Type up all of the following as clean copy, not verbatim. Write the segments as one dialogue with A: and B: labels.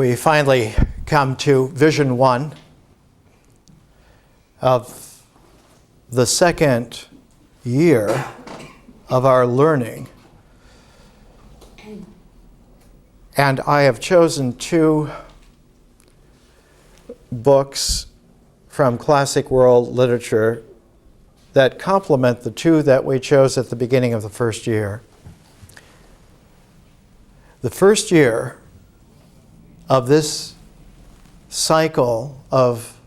A: we finally come to Vision 1 of the second year of our learning. And I have chosen two books from classic world literature that complement the two that we chose at the beginning of the first year. The first year of this cycle of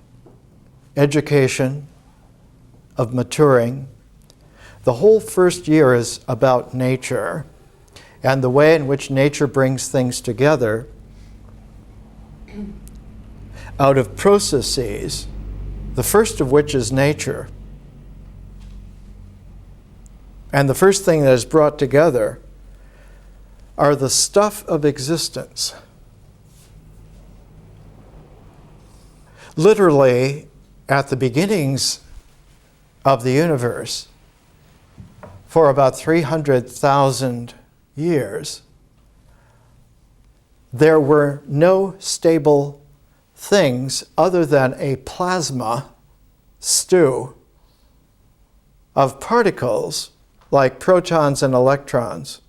A: education, of maturing, the whole first year is about nature and the way in which nature brings things together out of processes, the first of which is nature. And the first thing that is brought together are the stuff of existence. Literally, at the beginnings of the universe, for about 300,000 years, there were no stable things other than a plasma stew of particles like protons and electrons.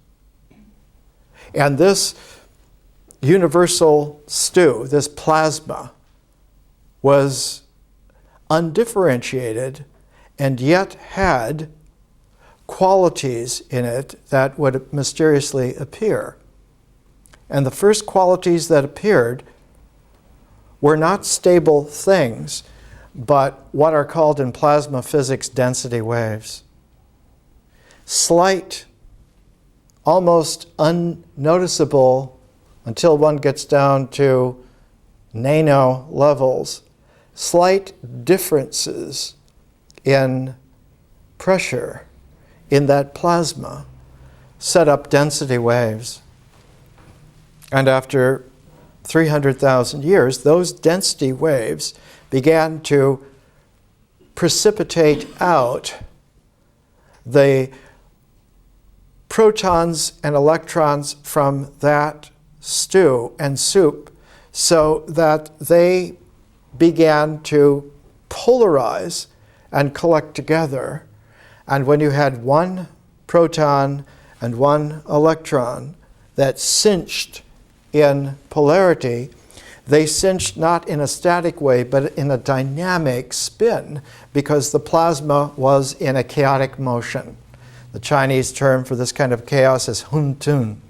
A: And this universal stew, this plasma, was undifferentiated and yet had qualities in it that would mysteriously appear. And the first qualities that appeared were not stable things, but what are called in plasma physics density waves. Slight, almost unnoticeable until one gets down to nano levels, slight differences in pressure in that plasma set up density waves. And after 300,000 years, those density waves began to precipitate out the protons and electrons from that stew and soup so that they began to polarize and collect together. And when you had one proton and one electron that cinched in polarity, they cinched not in a static way, but in a dynamic spin, because the plasma was in a chaotic motion. The Chinese term for this kind of chaos is hun tun.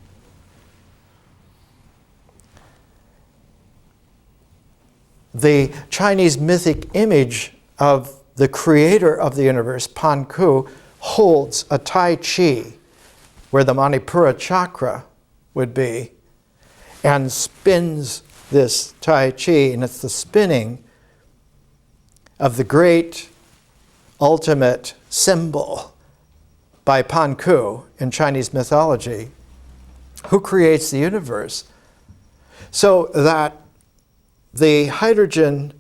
A: The Chinese mythic image of the creator of the universe, Pan Ku, holds a Tai Chi where the Manipura chakra would be and spins this Tai Chi, and it's the spinning of the great ultimate symbol by Pan Ku in Chinese mythology, who creates the universe, so that the hydrogen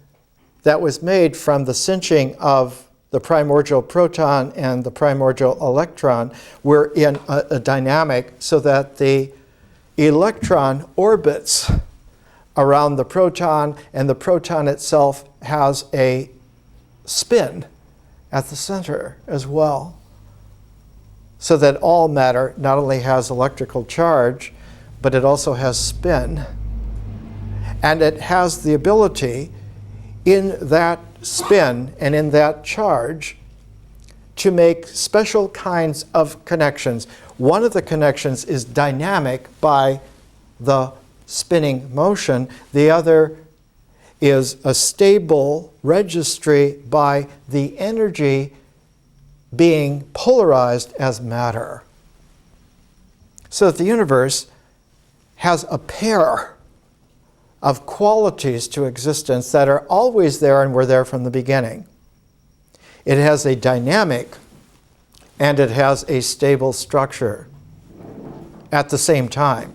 A: that was made from the cinching of the primordial proton and the primordial electron were in a dynamic so that the electron orbits around the proton and the proton itself has a spin at the center as well. So that all matter not only has electrical charge, but it also has spin. And it has the ability in that spin and in that charge to make special kinds of connections. One of the connections is dynamic by the spinning motion. The other is a stable registry by the energy being polarized as matter. So that the universe has a pair of qualities to existence that are always there and were there from the beginning. It has a dynamic and it has a stable structure at the same time.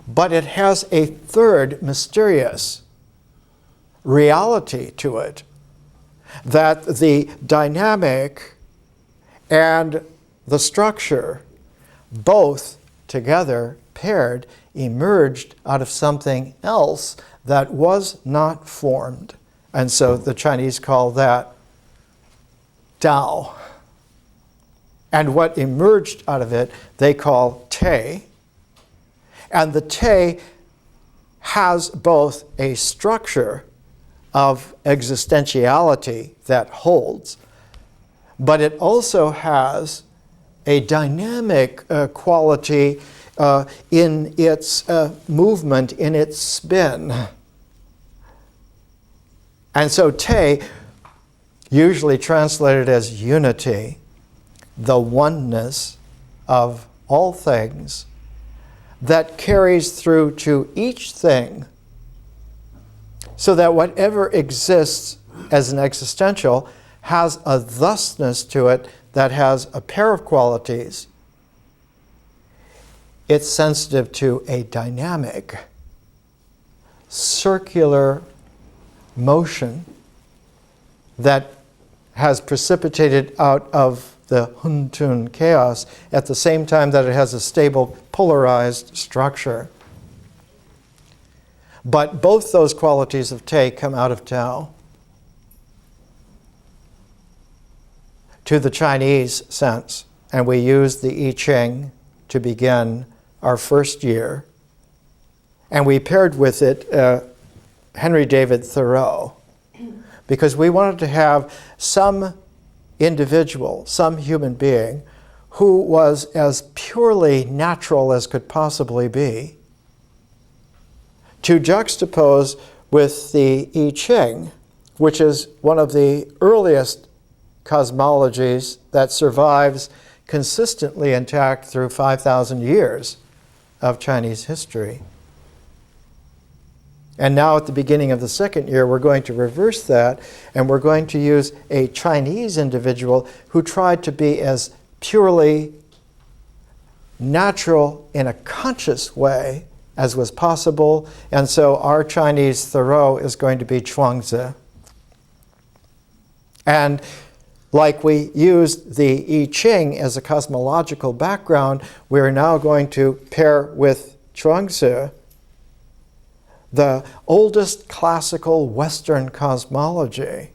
A: But it has a third mysterious reality to it, that the dynamic and the structure both together paired, emerged out of something else that was not formed. And so the Chinese call that Tao. And what emerged out of it, they call Te. And the Te has both a structure of existentiality that holds, but it also has a dynamic quality in its movement, in its spin. And so Te, usually translated as unity, the oneness of all things, that carries through to each thing, so that whatever exists as an existential has a thusness to it that has a pair of qualities. It's sensitive to a dynamic, circular motion that has precipitated out of the Huntun chaos at the same time that it has a stable, polarized structure. But both those qualities of Te come out of Tao. To the Chinese sense, and we use the I Ching to begin our first year, and we paired with it Henry David Thoreau, because we wanted to have some individual, some human being, who was as purely natural as could possibly be, to juxtapose with the I Ching, which is one of the earliest cosmologies that survives consistently intact through 5,000 years of Chinese history. And now at the beginning of the second year, we're going to reverse that, and we're going to use a Chinese individual who tried to be as purely natural in a conscious way as was possible. And so our Chinese Thoreau is going to be Chuangzi. And like we used the I Ching as a cosmological background, we're now going to pair with Chuangzi the oldest classical Western cosmology,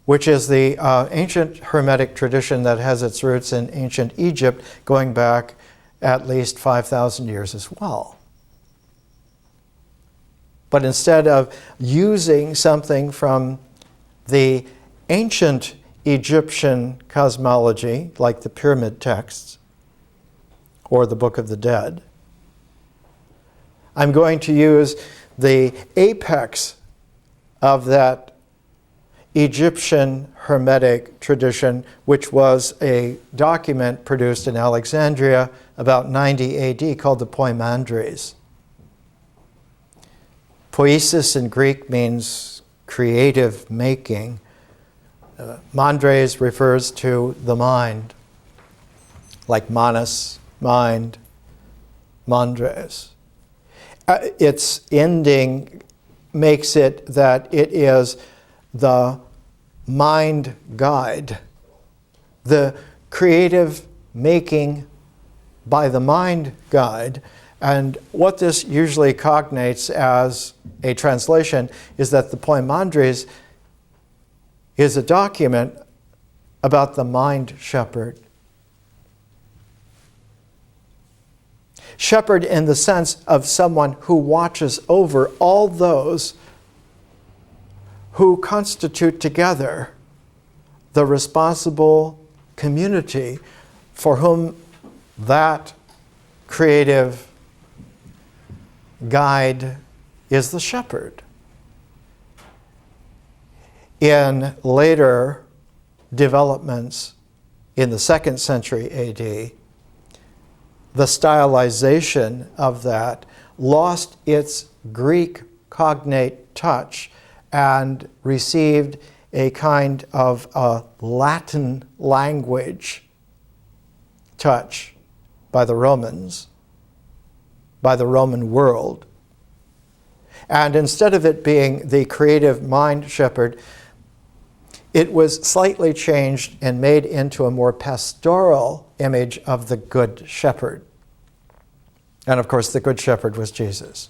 A: which is the ancient Hermetic tradition that has its roots in ancient Egypt, going back at least 5,000 years as well. But instead of using something from the ancient Egyptian cosmology, like the pyramid texts or the Book of the Dead, I'm going to use the apex of that Egyptian Hermetic tradition, which was a document produced in Alexandria about 90 AD called the Poimandres. Poiesis in Greek means creative making. Mandres refers to the mind, like manas, mind, mandres. Its ending makes it that it is the mind guide, the creative making by the mind guide. And what this usually cognates as a translation is that the Poimandres is a document about the mind shepherd. Shepherd in the sense of someone who watches over all those who constitute together the responsible community for whom that creative guide is the shepherd. In later developments in the 2nd century AD, the stylization of that lost its Greek cognate touch and received a kind of a Latin language touch by the Romans, by the Roman world. And instead of it being the creative mind shepherd, it was slightly changed and made into a more pastoral image of the good shepherd. And of course, the Good Shepherd was Jesus.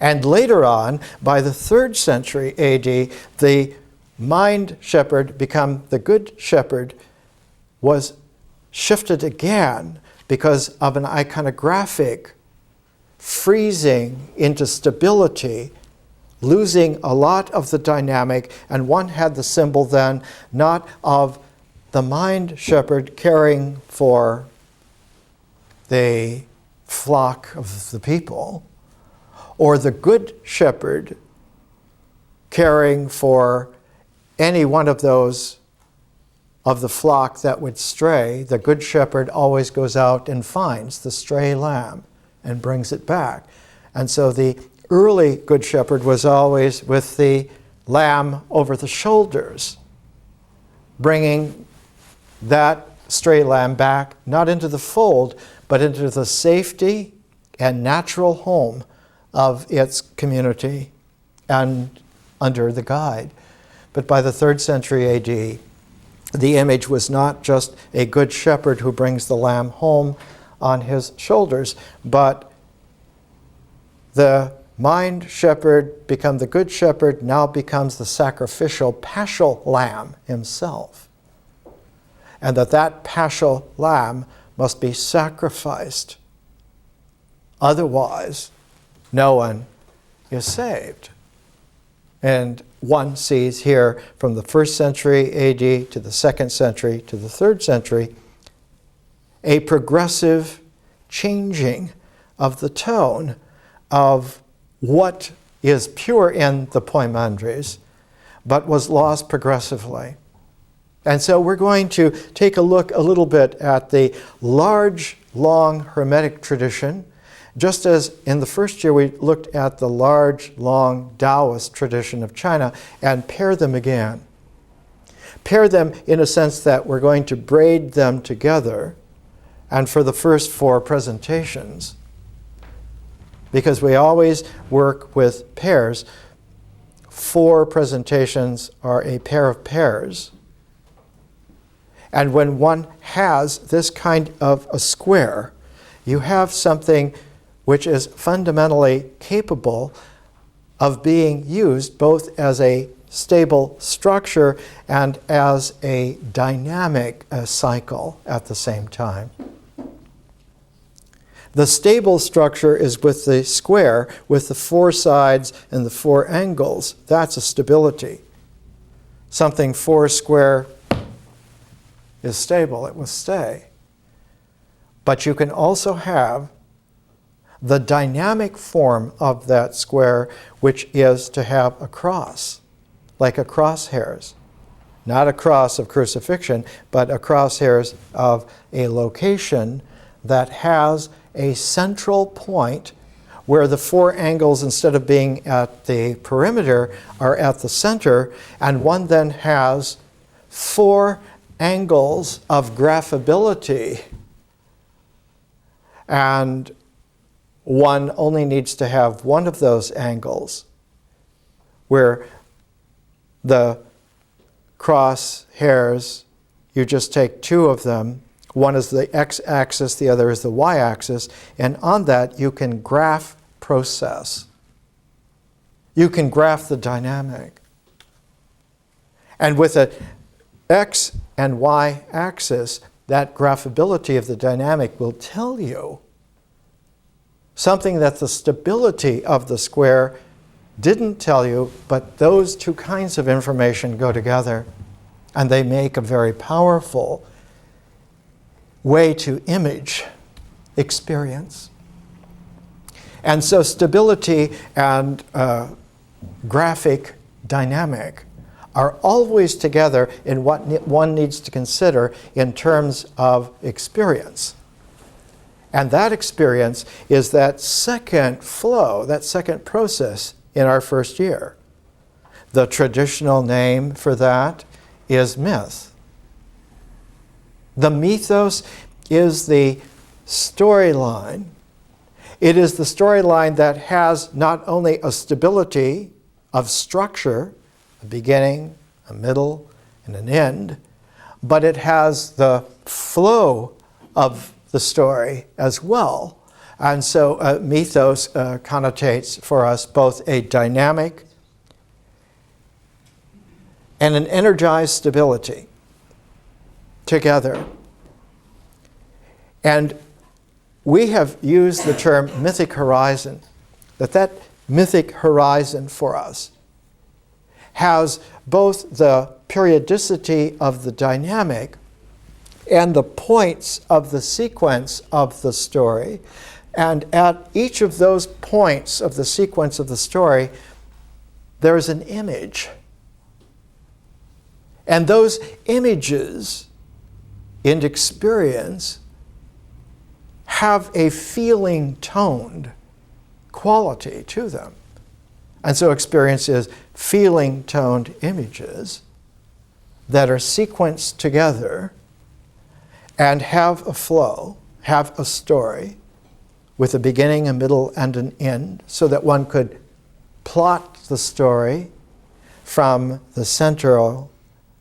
A: And later on, by the 3rd century AD, the mind shepherd become the Good Shepherd was shifted again because of an iconographic freezing into stability, losing a lot of the dynamic, and one had the symbol then not of the mind shepherd caring for the flock of the people, or the Good Shepherd caring for any one of those of the flock that would stray. The Good Shepherd always goes out and finds the stray lamb and brings it back. And so the early Good Shepherd was always with the lamb over the shoulders, bringing that stray lamb back, not into the fold, but into the safety and natural home of its community and under the guide. But by the 3rd century AD, the image was not just a good shepherd who brings the lamb home on his shoulders, but the mind shepherd become the good shepherd now becomes the sacrificial paschal lamb himself. And that paschal lamb must be sacrificed. Otherwise, no one is saved. And one sees here from the 1st century AD to the 2nd century to the 3rd century a progressive changing of the tone of what is pure in the poimandres, but was lost progressively. And so we're going to take a look a little bit at the large, long Hermetic tradition, just as in the first year we looked at the large, long Taoist tradition of China, and pair them again. Pair them in a sense that we're going to braid them together, and for the first 4 presentations, because we always work with pairs, 4 presentations are a pair of pairs. And when one has this kind of a square, you have something which is fundamentally capable of being used both as a stable structure and as a dynamic cycle at the same time. The stable structure is with the square, with the 4 sides and the 4 angles. That's a stability. Something 4 square is stable, it will stay. But you can also have the dynamic form of that square, which is to have a cross, like a crosshairs. Not a cross of crucifixion, but a crosshairs of a location that has a central point where the 4 angles, instead of being at the perimeter, are at the center, and one then has 4 angles of graphability, and one only needs to have one of those angles where the cross hairs, you just take 2 of them. One is the x-axis, the other is the y-axis, and on that you can graph process. You can graph the dynamic. And with an x and y-axis, that graphability of the dynamic will tell you something that the stability of the square didn't tell you, but those 2 kinds of information go together, and they make a very powerful way to image experience. And so stability and graphic dynamic are always together in what one needs to consider in terms of experience. And that experience is that second flow, that second process in our first year. The traditional name for that is myth. The mythos is the storyline. It is the storyline that has not only a stability of structure, a beginning, a middle, and an end, but it has the flow of the story as well. And so mythos connotates for us both a dynamic and an energized stability together. And we have used the term mythic horizon, that mythic horizon for us has both the periodicity of the dynamic and the points of the sequence of the story. And at each of those points of the sequence of the story, there is an image. And those images in experience have a feeling-toned quality to them. And so experience is feeling-toned images that are sequenced together and have a flow, have a story with a beginning, a middle, and an end, so that one could plot the story from the central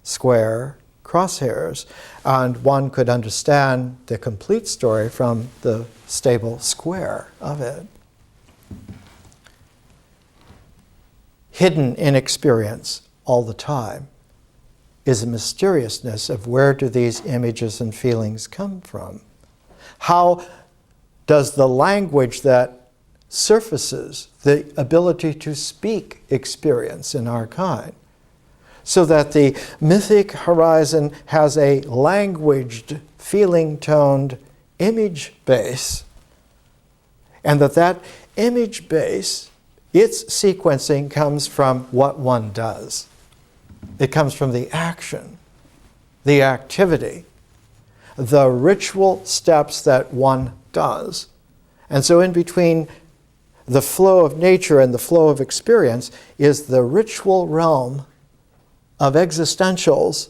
A: square crosshairs, and one could understand the complete story from the stable square of it. Hidden in experience all the time is a mysteriousness of where do these images and feelings come from? How does the language that surfaces the ability to speak experience in our kind? So that the mythic horizon has a languaged, feeling-toned image base, and that image base, its sequencing comes from what one does. It comes from the action, the activity, the ritual steps that one does. And so in between the flow of nature and the flow of experience is the ritual realm of existentials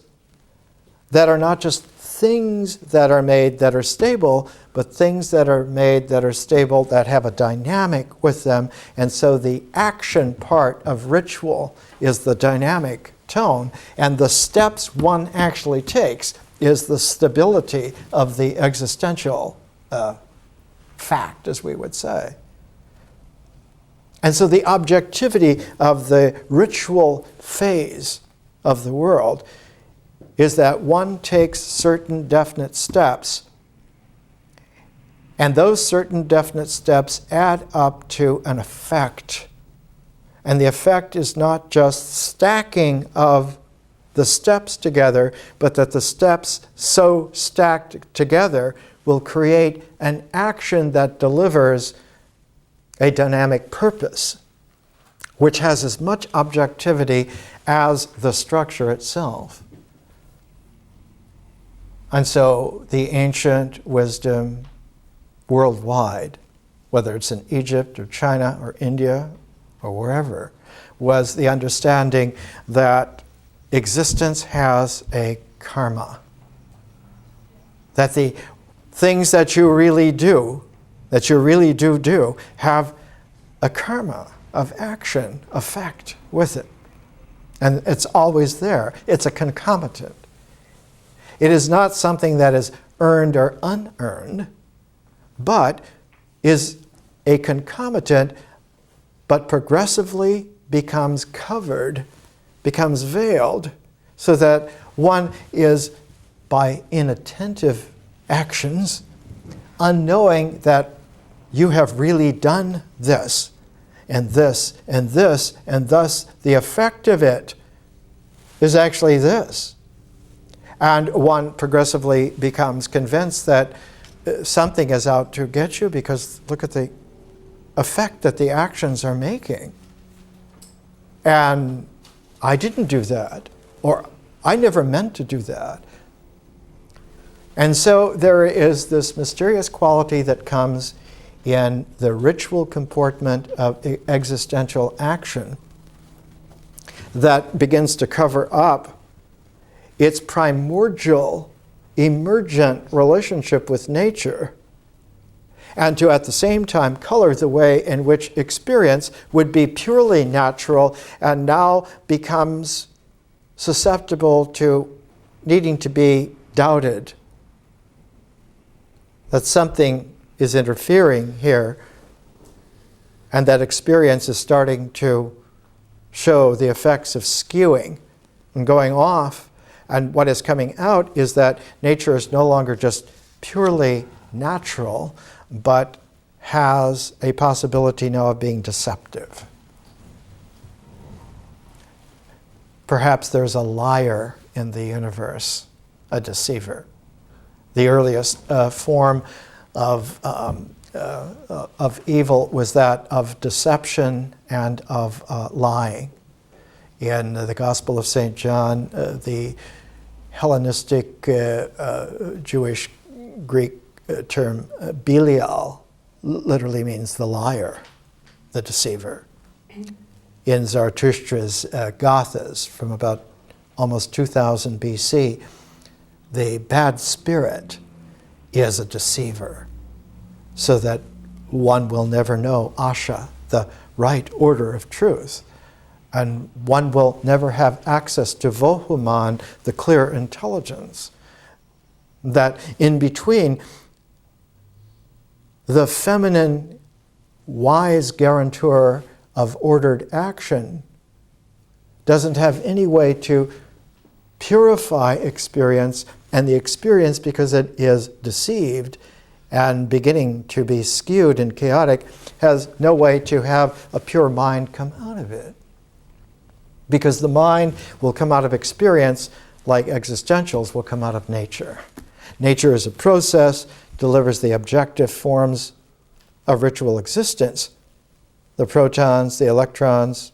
A: that are not just things that are made that are stable, but things that are made that are stable that have a dynamic with them. And so the action part of ritual is the dynamic tone, and the steps one actually takes is the stability of the existential fact, as we would say. And so the objectivity of the ritual phase of the world is that one takes certain definite steps, and those certain definite steps add up to an effect. And the effect is not just stacking of the steps together, but that the steps so stacked together will create an action that delivers a dynamic purpose, which has as much objectivity as the structure itself. And so the ancient wisdom worldwide, whether it's in Egypt or China or India or wherever, was the understanding that existence has a karma. That the things that you really do, have a karma of action, effect with it. And it's always there. It's a concomitant. It is not something that is earned or unearned, but is a concomitant, but progressively becomes covered, becomes veiled, so that one is, by inattentive actions, unknowing that you have really done this, and this, and this, and thus the effect of it is actually this. And one progressively becomes convinced that something is out to get you, because look at the effect that the actions are making. And I didn't do that, or I never meant to do that. And so there is this mysterious quality that comes in the ritual comportment of existential action that begins to cover up its primordial, emergent relationship with nature, and to at the same time color the way in which experience would be purely natural and now becomes susceptible to needing to be doubted that something is interfering here, and that experience is starting to show the effects of skewing and going off. And what is coming out is that nature is no longer just purely natural, but has a possibility now of being deceptive. Perhaps there's a liar in the universe, a deceiver. The earliest form of evil was that of deception and of lying. In the Gospel of St. John, the Hellenistic Jewish Greek term Belial literally means the liar, the deceiver. In Zarathustra's Gathas from about almost 2000 BC, the bad spirit is a deceiver, so that one will never know Asha, the right order of truth. And one will never have access to Vohuman, the clear intelligence. That in between, the feminine wise guarantor of ordered action doesn't have any way to purify experience, and the experience, because it is deceived and beginning to be skewed and chaotic, has no way to have a pure mind come out of it. Because the mind will come out of experience like existentials will come out of nature. Nature is a process, delivers the objective forms of ritual existence. The protons, the electrons,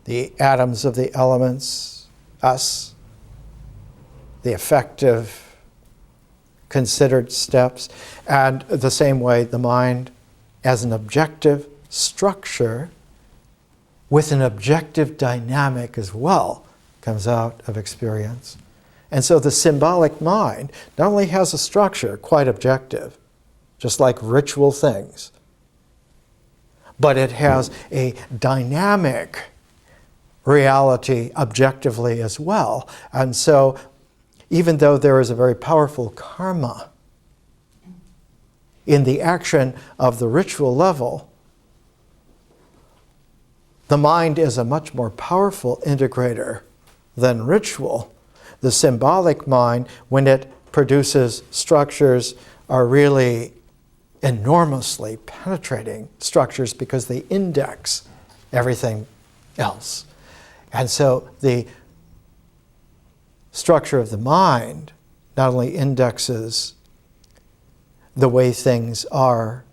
A: the atoms of the elements, us, the effective, considered steps, and the same way the mind as an objective structure with an objective dynamic as well comes out of experience. And so the symbolic mind not only has a structure, quite objective, just like ritual things, but it has a dynamic reality objectively as well. And so even though there is a very powerful karma in the action of the ritual level, the mind is a much more powerful integrator than ritual. The symbolic mind, when it produces structures, are really enormously penetrating structures because they index everything else. And so the structure of the mind not only indexes the way things are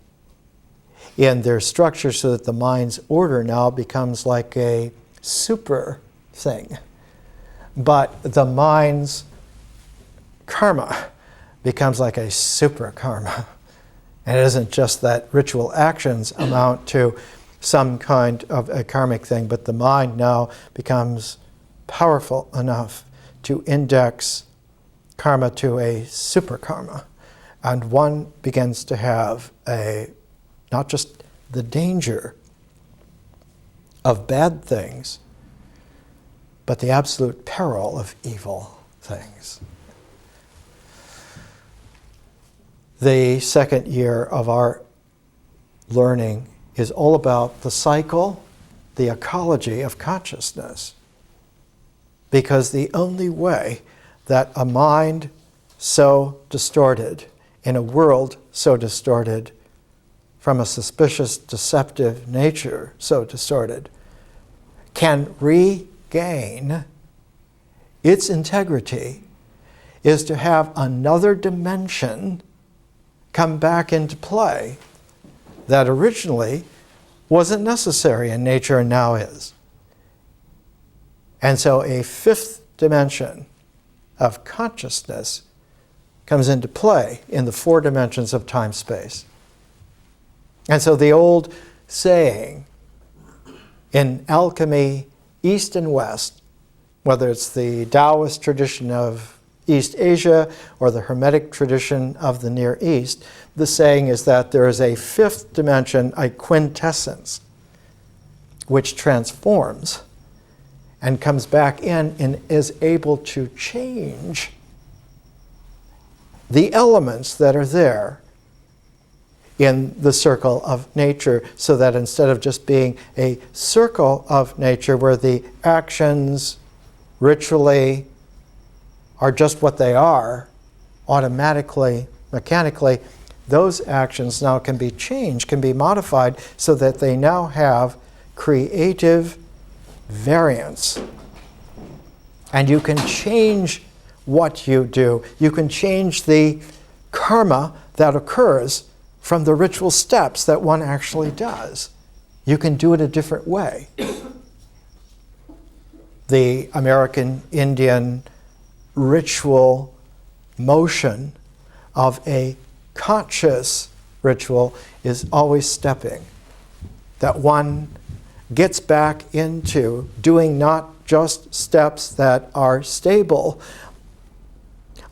A: in their structure, so that the mind's order now becomes like a super thing, but the mind's karma becomes like a super karma. And it isn't just that ritual actions amount to some kind of a karmic thing, but the mind now becomes powerful enough to index karma to a super karma. And one begins to have not just the danger of bad things, but the absolute peril of evil things. The second year of our learning is all about the cycle, the ecology of consciousness. Because the only way that a mind so distorted, in a world so distorted, from a suspicious, deceptive nature so distorted, can regain its integrity is to have another dimension come back into play that originally wasn't necessary in nature and now is. And so a fifth dimension of consciousness comes into play in the four dimensions of time-space. And so the old saying in alchemy, East and West, whether it's the Taoist tradition of East Asia or the Hermetic tradition of the Near East, the saying is that there is a fifth dimension, a quintessence, which transforms and comes back in and is able to change the elements that are there in the circle of nature, so that instead of just being a circle of nature where the actions ritually are just what they are, automatically, mechanically, those actions now can be changed, can be modified, so that they now have creative variance. And you can change what you do. You can change the karma that occurs from the ritual steps that one actually does. You can do it a different way. The American Indian ritual motion of a conscious ritual is always stepping. That one gets back into doing not just steps that are stable,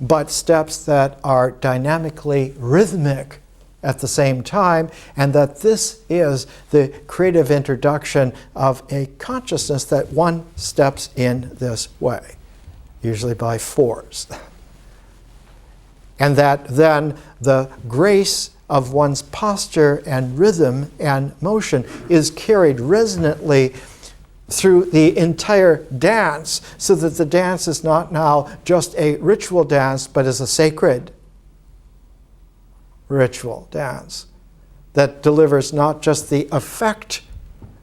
A: but steps that are dynamically rhythmic at the same time, and that this is the creative introduction of a consciousness that one steps in this way, usually by fours. And that then the grace of one's posture and rhythm and motion is carried resonantly through the entire dance, so that the dance is not now just a ritual dance, but is a sacred ritual dance that delivers not just the effect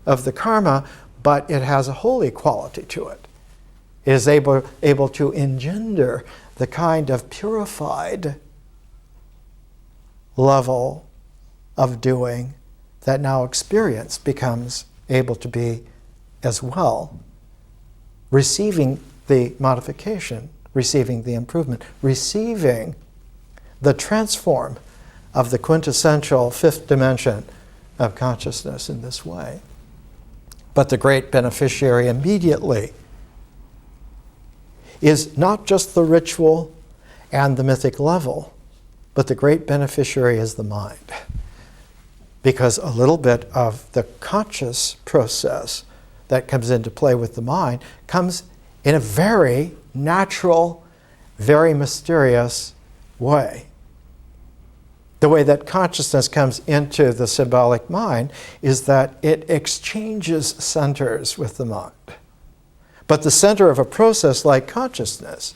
A: of the karma, but it has a holy quality to it. It is able to engender the kind of purified level of doing that now experience becomes able to be as well, receiving the modification, receiving the improvement, receiving the transform of the quintessential fifth dimension of consciousness in this way. But the great beneficiary immediately is not just the ritual and the mythic level, but the great beneficiary is the mind. Because a little bit of the conscious process that comes into play with the mind comes in a very natural, very mysterious way. The way that consciousness comes into the symbolic mind is that it exchanges centers with the mind. But the center of a process like consciousness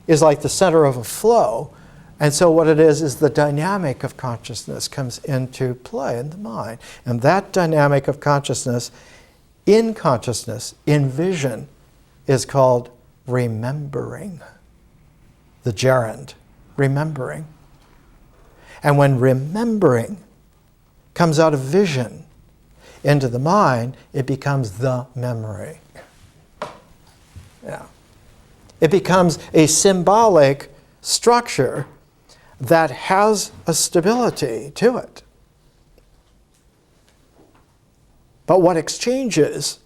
A: is like the center of a flow. And so what it is the dynamic of consciousness comes into play in the mind. And that dynamic of consciousness, in vision, is called remembering. The gerund, remembering. And when remembering comes out of vision into the mind, it becomes the memory. Yeah. It becomes a symbolic structure that has a stability to it. But what exchanges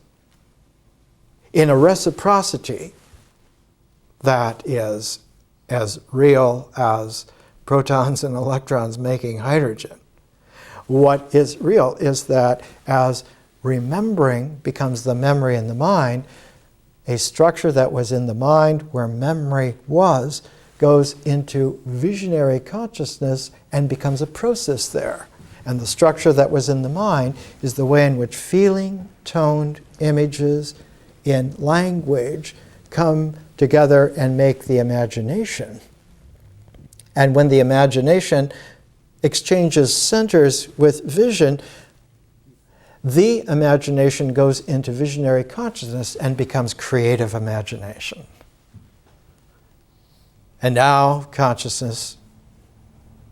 A: in a reciprocity that is as real as protons and electrons making hydrogen. What is real is that as remembering becomes the memory in the mind, a structure that was in the mind where memory was goes into visionary consciousness and becomes a process there. And the structure that was in the mind is the way in which feeling, toned images in language come together and make the imagination. And when the imagination exchanges centers with vision, the imagination goes into visionary consciousness and becomes creative imagination. And now consciousness,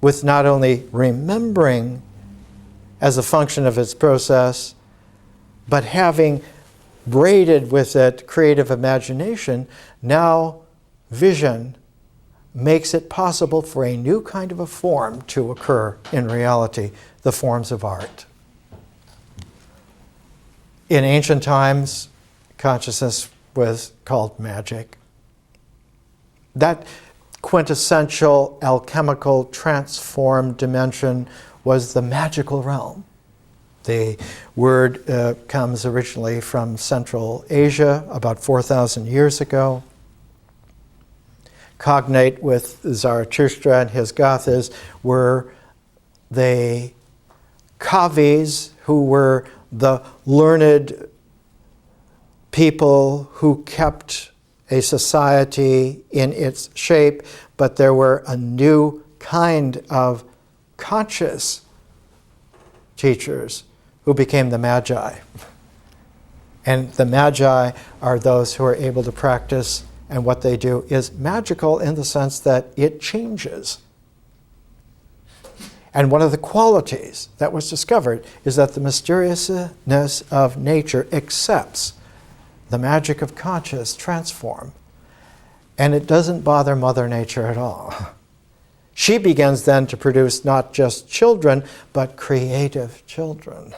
A: with not only remembering as a function of its process, but having braided with it creative imagination, now vision makes it possible for a new kind of a form to occur in reality, the forms of art. In ancient times, consciousness was called magic. That quintessential alchemical transformed dimension was the magical realm. The word comes originally from Central Asia about 4,000 years ago. cognate with Zarathustra and his Gathas were the Kavis, who were the learned people who kept a society in its shape, but there were a new kind of conscious teachers who became the Magi. And the Magi are those who are able to practice, and what they do is magical in the sense that it changes. And one of the qualities that was discovered is that the mysteriousness of nature accepts the magic of conscious transform. And it doesn't bother Mother Nature at all. She begins then to produce not just children, but creative children,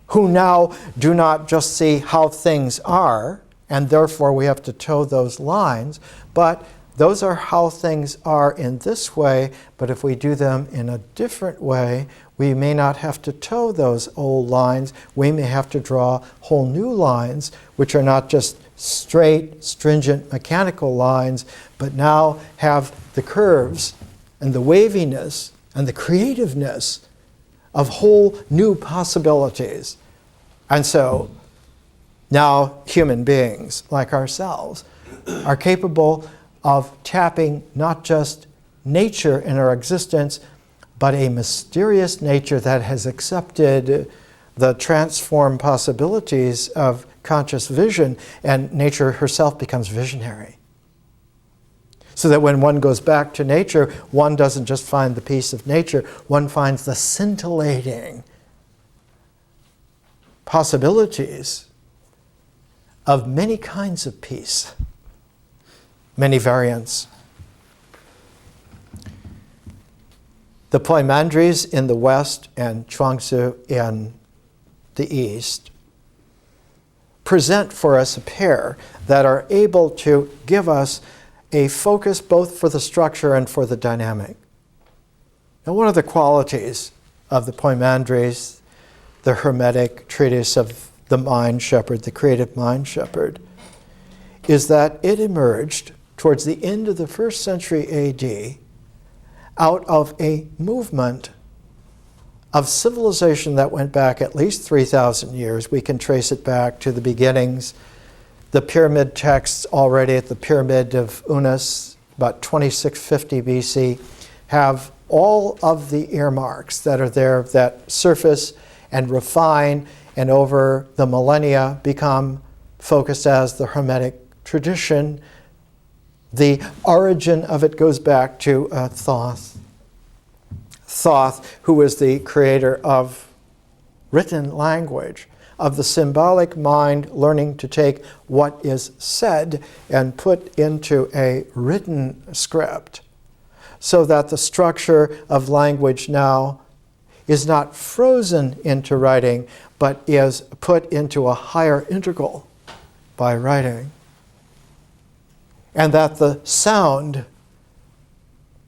A: who now do not just see how things are, and therefore we have to toe those lines, but those are how things are in this way, but if we do them in a different way, we may not have to toe those old lines. We may have to draw whole new lines, which are not just straight, stringent, mechanical lines, but now have the curves and the waviness and the creativeness of whole new possibilities. And so now human beings, like ourselves, are capable of tapping not just nature in our existence, but a mysterious nature that has accepted the transformed possibilities of conscious vision, and nature herself becomes visionary. So that when one goes back to nature, one doesn't just find the peace of nature, one finds the scintillating possibilities of many kinds of peace, many variants. The Poimandres in the West and Chuangzi in the East present for us a pair that are able to give us a focus both for the structure and for the dynamic. Now, one of the qualities of the Poimandres, the Hermetic treatise of the mind shepherd, the creative mind shepherd, is that it emerged towards the end of the 1st century AD out of a movement of civilization that went back at least 3,000 years. We can trace it back to the beginnings. The pyramid texts already at the Pyramid of Unas, about 2650 BC, have all of the earmarks that are there that surface and refine and over the millennia become focused as the Hermetic tradition. The origin of it goes back to Thoth. Thoth, who was the creator of written language, of the symbolic mind learning to take what is said and put into a written script, so that the structure of language now is not frozen into writing, but is put into a higher integral by writing. And that the sound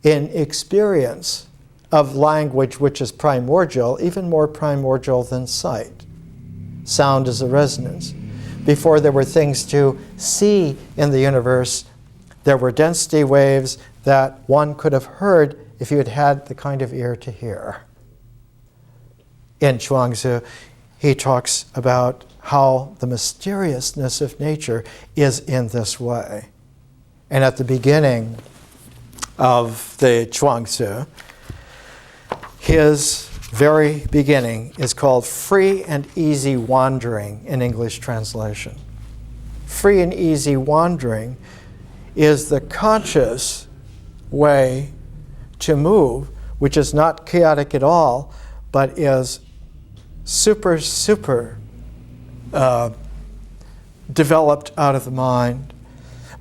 A: in experience of language, which is primordial, even more primordial than sight. Sound is a resonance. Before there were things to see in the universe, there were density waves that one could have heard if you had had the kind of ear to hear. In Chuangzi, he talks about how the mysteriousness of nature is in this way. And at the beginning of the Chuangzi, his very beginning is called Free and Easy Wandering in English translation. Free and easy wandering is the conscious way to move, which is not chaotic at all, but is super developed out of the mind,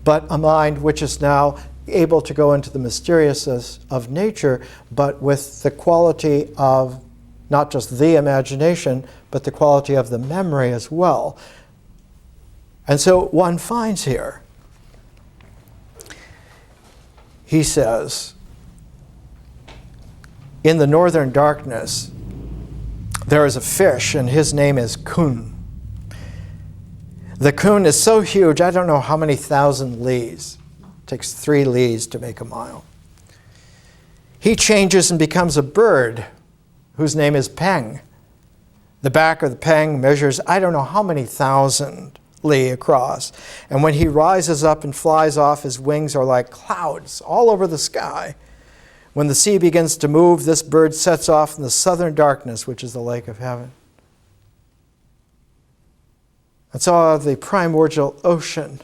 A: but a mind which is now able to go into the mysteriousness of nature, but with the quality of not just the imagination, but the quality of the memory as well. And so one finds here, he says, in the northern darkness, there is a fish, and his name is Kun. The Kun is so huge, I don't know how many thousand lees. takes 3 lees to make a mile. He changes and becomes a bird whose name is Peng. The back of the Peng measures I don't know how many thousand li across. And when he rises up and flies off, his wings are like clouds all over the sky. When the sea begins to move, this bird sets off in the southern darkness, which is the lake of heaven. And so out of the primordial ocean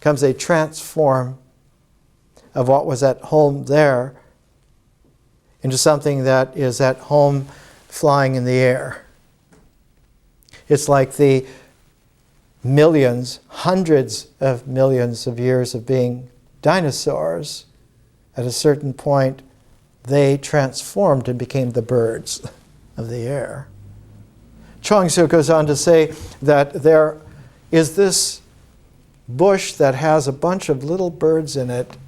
A: comes a transform of what was at home there into something that is at home flying in the air. It's like the millions, hundreds of millions of years of being dinosaurs. At a certain point, they transformed and became the birds of the air. Chuang-Tzu goes on to say that there is this bush that has a bunch of little birds in it,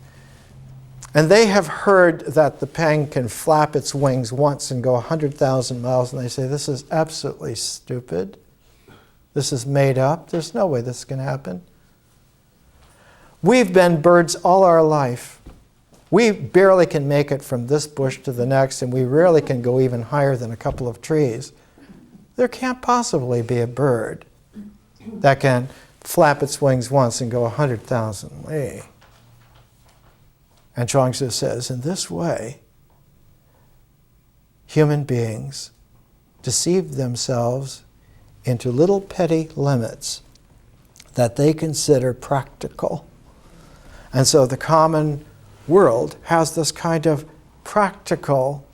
A: and they have heard that the Peng can flap its wings once and go 100,000 miles, and they say, this is absolutely stupid. This is made up. There's no way this can happen. We've been birds all our life. We barely can make it from this bush to the next, and we rarely can go even higher than a couple of trees. There can't possibly be a bird that can flap its wings once and go 100,000 li. And Chuang-Tzu says, in this way, human beings deceive themselves into little petty limits that they consider practical. And so the common world has this kind of practical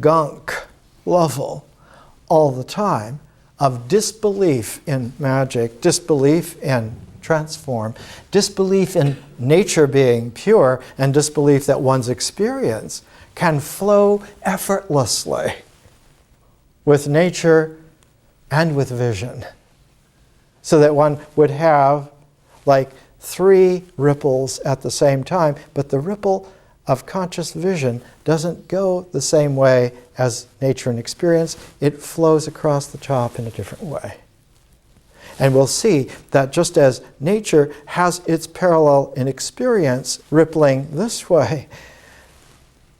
A: gunk level all the time of disbelief in magic, disbelief in transform, disbelief in nature being pure, and disbelief that one's experience can flow effortlessly with nature and with vision. So that one would have like 3 ripples at the same time, but the ripple of conscious vision doesn't go the same way as nature and experience. It flows across the top in a different way. And we'll see that just as nature has its parallel in experience rippling this way,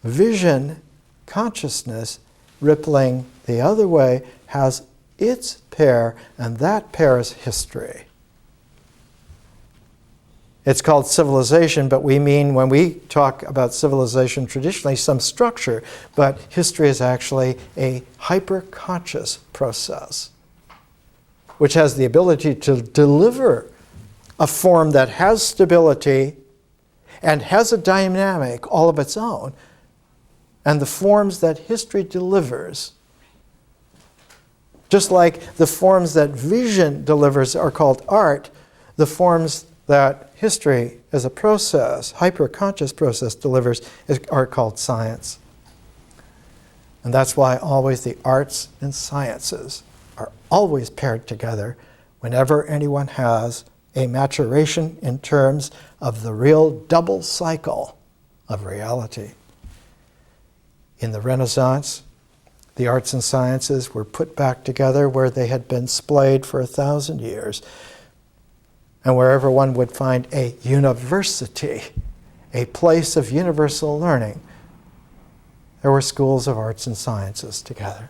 A: vision, consciousness, rippling the other way, has its pair, and that pair is history. It's called civilization, but we mean, when we talk about civilization, traditionally some structure, but history is actually a hyper-conscious process, which has the ability to deliver a form that has stability and has a dynamic all of its own. And the forms that history delivers, just like the forms that vision delivers are called art, the forms that history as a process, hyper-conscious process delivers are called science. And that's why always the arts and sciences are always paired together whenever anyone has a maturation in terms of the real double cycle of reality. In the Renaissance, the arts and sciences were put back together where they had been splayed for 1,000 years. And wherever one would find a university, a place of universal learning, there were schools of arts and sciences together.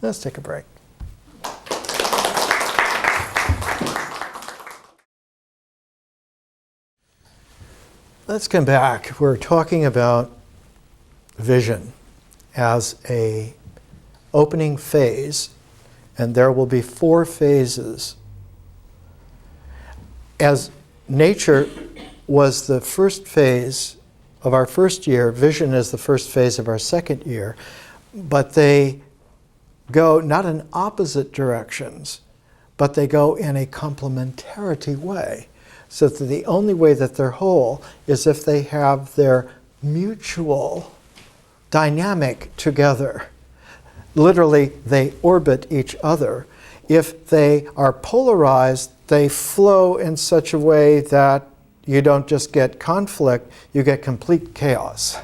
A: Let's take a break. Let's come back. We're talking about vision as an opening phase, and there will be 4 phases. As nature was the first phase of our first year, vision is the first phase of our second year, but they go not in opposite directions, but they go in a complementarity way. So that the only way that they're whole is if they have their mutual dynamic together. Literally, they orbit each other. If they are polarized, they flow in such a way that you don't just get conflict, you get complete chaos.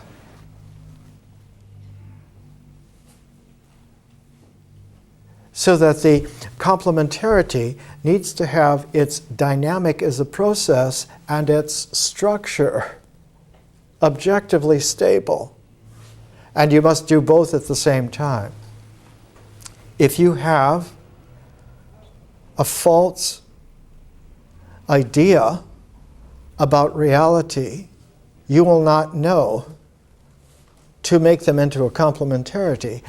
A: So that the complementarity needs to have its dynamic as a process and its structure objectively stable. And you must do both at the same time. If you have a false idea about reality, you will not know to make them into a complementarity.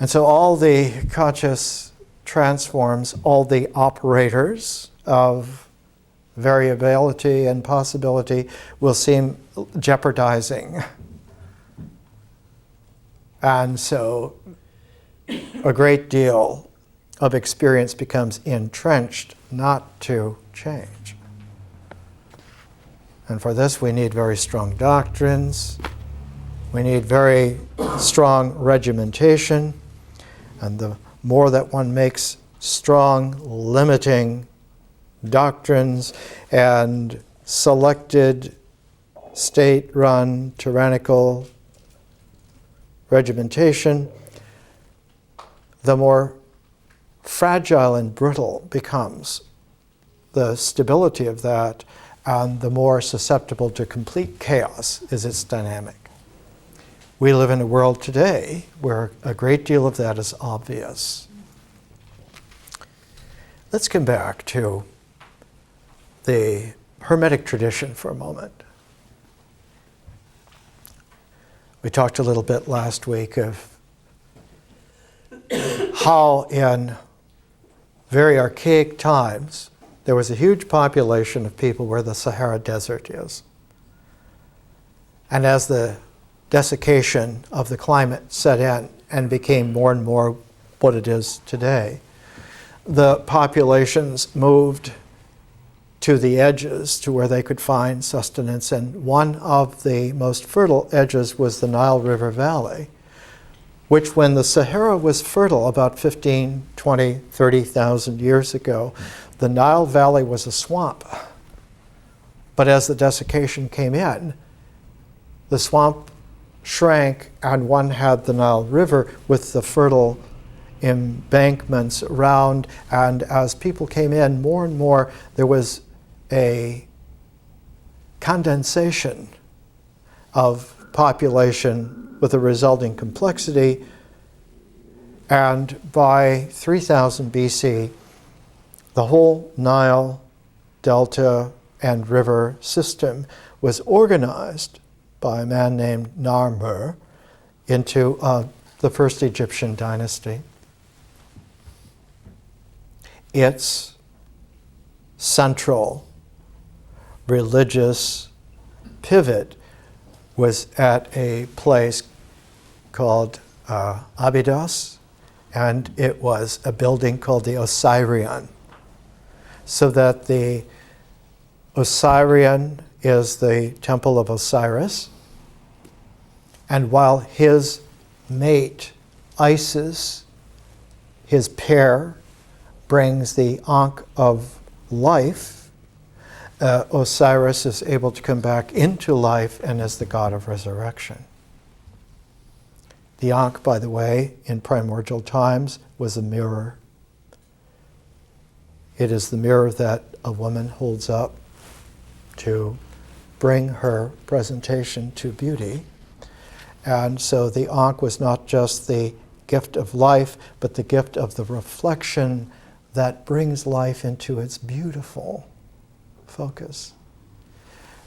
A: And so all the conscious transforms, all the operators of variability and possibility will seem jeopardizing. And so a great deal of experience becomes entrenched, not to change. And for this we need very strong doctrines, we need very strong regimentation, and the more that one makes strong, limiting doctrines and selected, state-run, tyrannical regimentation, the more fragile and brittle becomes the stability of that, and the more susceptible to complete chaos is its dynamic. We live in a world today where a great deal of that is obvious. Let's come back to the Hermetic tradition for a moment. We talked a little bit last week of how in very archaic times there was a huge population of people where the Sahara Desert is. And as the desiccation of the climate set in and became more and more what it is today, the populations moved to the edges to where they could find sustenance. And one of the most fertile edges was the Nile River Valley, which when the Sahara was fertile about 15, 20, 30,000 years ago, the Nile Valley was a swamp. But as the desiccation came in, the swamp shrank and one had the Nile River with the fertile embankments around. And as people came in more and more, there was a condensation of population with a resulting complexity. And by 3000 BC, the whole Nile, delta, and river system was organized by a man named Narmer into the first Egyptian dynasty. Its central religious pivot was at a place called Abydos, and it was a building called the Osirion. So that the Osirion is the temple of Osiris, and while his mate, Isis, his pair, brings the Ankh of life, Osiris is able to come back into life and is the god of resurrection. The Ankh, by the way, in primordial times was a mirror. It is the mirror that a woman holds up to bring her presentation to beauty. And so the Ankh was not just the gift of life, but the gift of the reflection that brings life into its beautiful focus.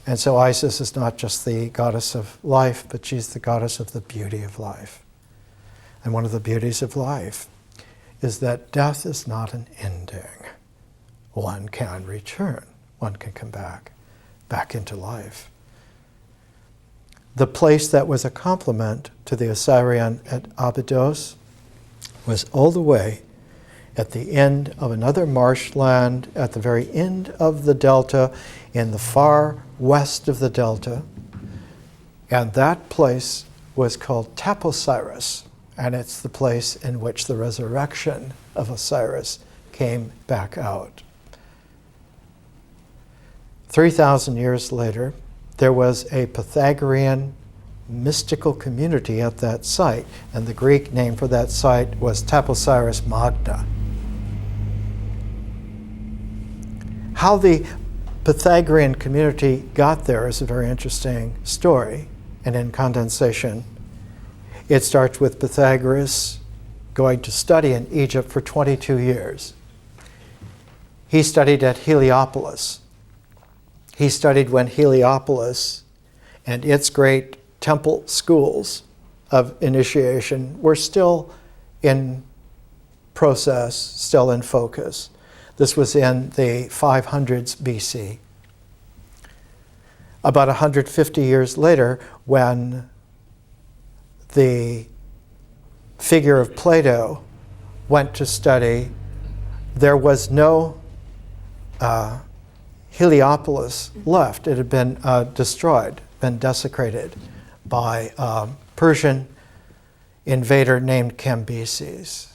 A: And so Isis is not just the goddess of life, but she's the goddess of the beauty of life. And one of the beauties of life is that death is not an ending. One can return, one can come back into life. The place that was a complement to the Osirion at Abydos was all the way at the end of another marshland, at the very end of the delta, in the far west of the delta. And that place was called Taposiris, and it's the place in which the resurrection of Osiris came back out. 3,000 years later, there was a Pythagorean mystical community at that site, and the Greek name for that site was Taposiris Magna. How the Pythagorean community got there is a very interesting story, and in condensation, it starts with Pythagoras going to study in Egypt for 22 years. He studied at Heliopolis. He studied when Heliopolis and its great temple schools of initiation were still in process, still in focus. This was in the 500s BC. About 150 years later, when the figure of Plato went to study, there was no Heliopolis left. It had been destroyed, been desecrated by a Persian invader named Cambyses.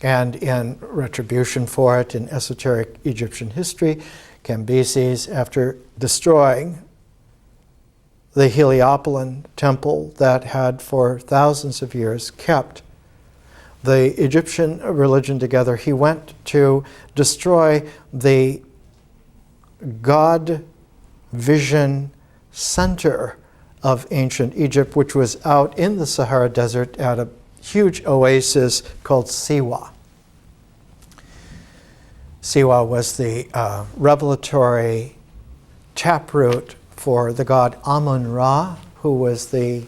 A: And in retribution for it, in esoteric Egyptian history, Cambyses, after destroying the Heliopolitan temple that had for thousands of years kept the Egyptian religion together, he went to destroy the God vision center of ancient Egypt, which was out in the Sahara Desert at a huge oasis called Siwa. Siwa was the revelatory taproot for the god Amun-Ra, who was the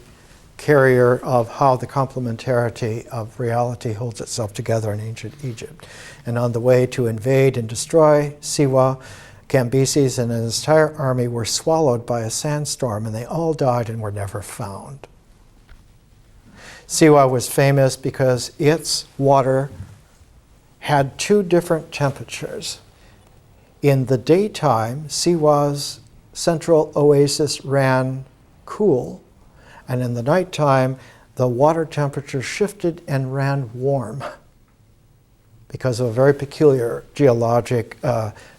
A: carrier of how the complementarity of reality holds itself together in ancient Egypt. And on the way to invade and destroy Siwa, Cambyses and his entire army were swallowed by a sandstorm, and they all died and were never found. Siwa was famous because its water had two different temperatures. In the daytime, Siwa's central oasis ran cool, and in the nighttime, the water temperature shifted and ran warm because of a very peculiar geologic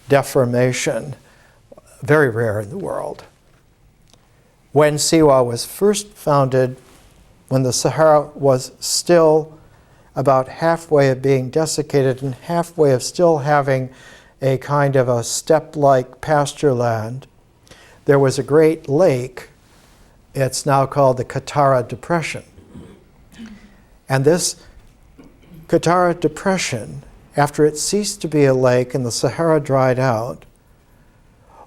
A: deformation, very rare in the world. When Siwa was first founded, when the Sahara was still about halfway of being desiccated and halfway of still having a kind of a steppe-like pasture land, there was a great lake. It's now called the Katara Depression. And this Katara Depression, after it ceased to be a lake and the Sahara dried out,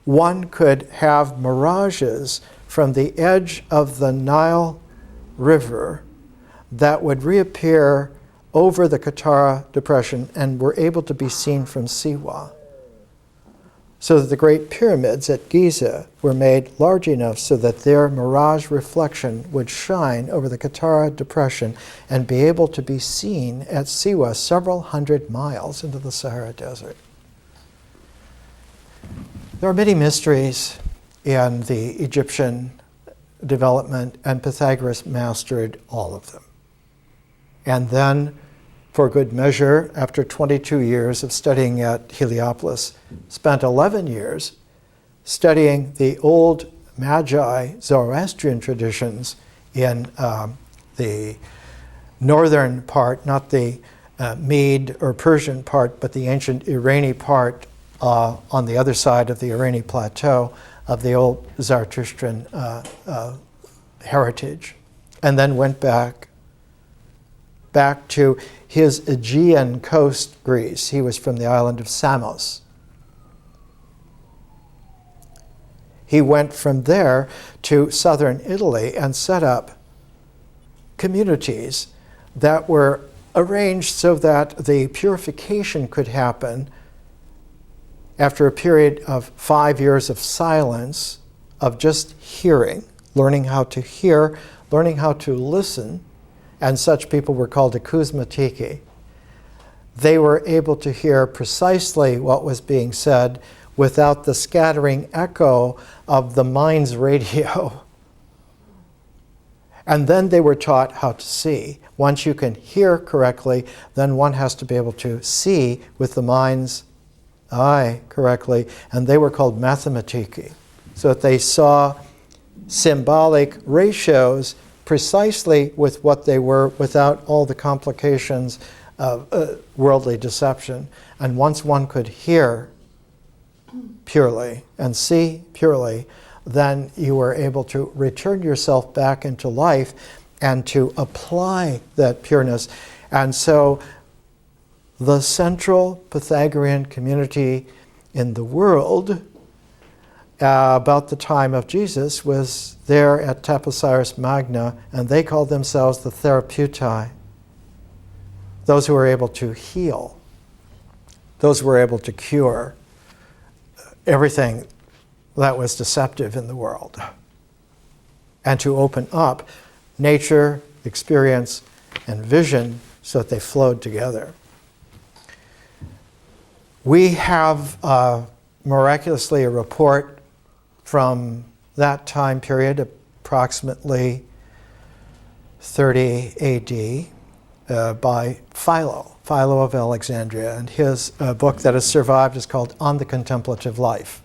A: one could have mirages from the edge of the Nile River that would reappear over the Katara Depression and were able to be seen from Siwa. So that the great pyramids at Giza were made large enough so that their mirage reflection would shine over the Katara Depression and be able to be seen at Siwa several hundred miles into the Sahara Desert. There are many mysteries in the Egyptian development, and Pythagoras mastered all of them. And then, for good measure, after 22 years of studying at Heliopolis, spent 11 years studying the old Magi Zoroastrian traditions in the northern part, not the Mede or Persian part, but the ancient Irani part on the other side of the Irani plateau of the old Zoroastrian heritage, and then went back to his Aegean coast Greece. He was from the island of Samos. He went from there to southern Italy and set up communities that were arranged so that the purification could happen after a period of 5 years of silence, of just hearing, learning how to hear, learning how to listen, and such people were called acousmatiki. They were able to hear precisely what was being said without the scattering echo of the mind's radio. And then they were taught how to see. Once you can hear correctly, then one has to be able to see with the mind's eye correctly, and they were called mathematiki. So that they saw symbolic ratios precisely with what they were without all the complications of worldly deception. And once one could hear purely and see purely, then you were able to return yourself back into life and to apply that pureness. And so the central Pythagorean community in the world about the time of Jesus was there at Taposiris Magna, and they called themselves the Therapeutai, those who were able to heal, those who were able to cure everything that was deceptive in the world, and to open up nature, experience, and vision so that they flowed together. We have miraculously a report from that time period, approximately 30 AD, by Philo of Alexandria, and his book that has survived is called On the Contemplative Life.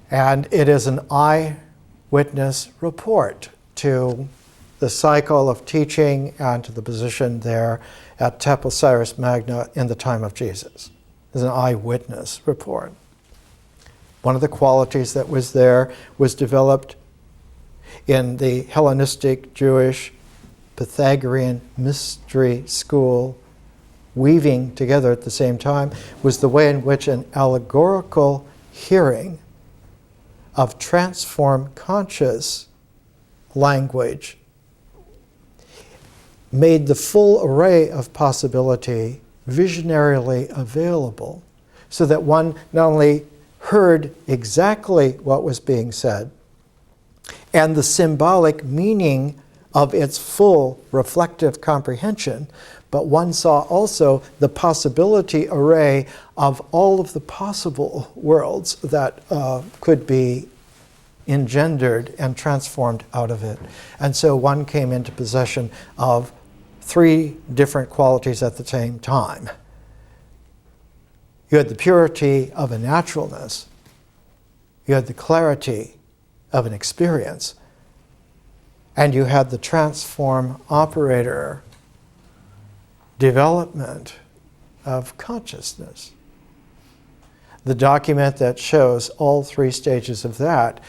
A: And it is an eyewitness report to the cycle of teaching and to the position there at Taposiris Magna in the time of Jesus. It's an eyewitness report. One of the qualities that was there was developed in the Hellenistic Jewish Pythagorean mystery school, weaving together at the same time, was the way in which an allegorical hearing of transformed conscious language made the full array of possibility visionarily available, so that one not only heard exactly what was being said and the symbolic meaning of its full reflective comprehension, but one saw also the possibility array of all of the possible worlds that could be engendered and transformed out of it. And so one came into possession of three different qualities at the same time. You had the purity of a naturalness, you had the clarity of an experience, and you had the transform operator development of consciousness. The document that shows all three stages of that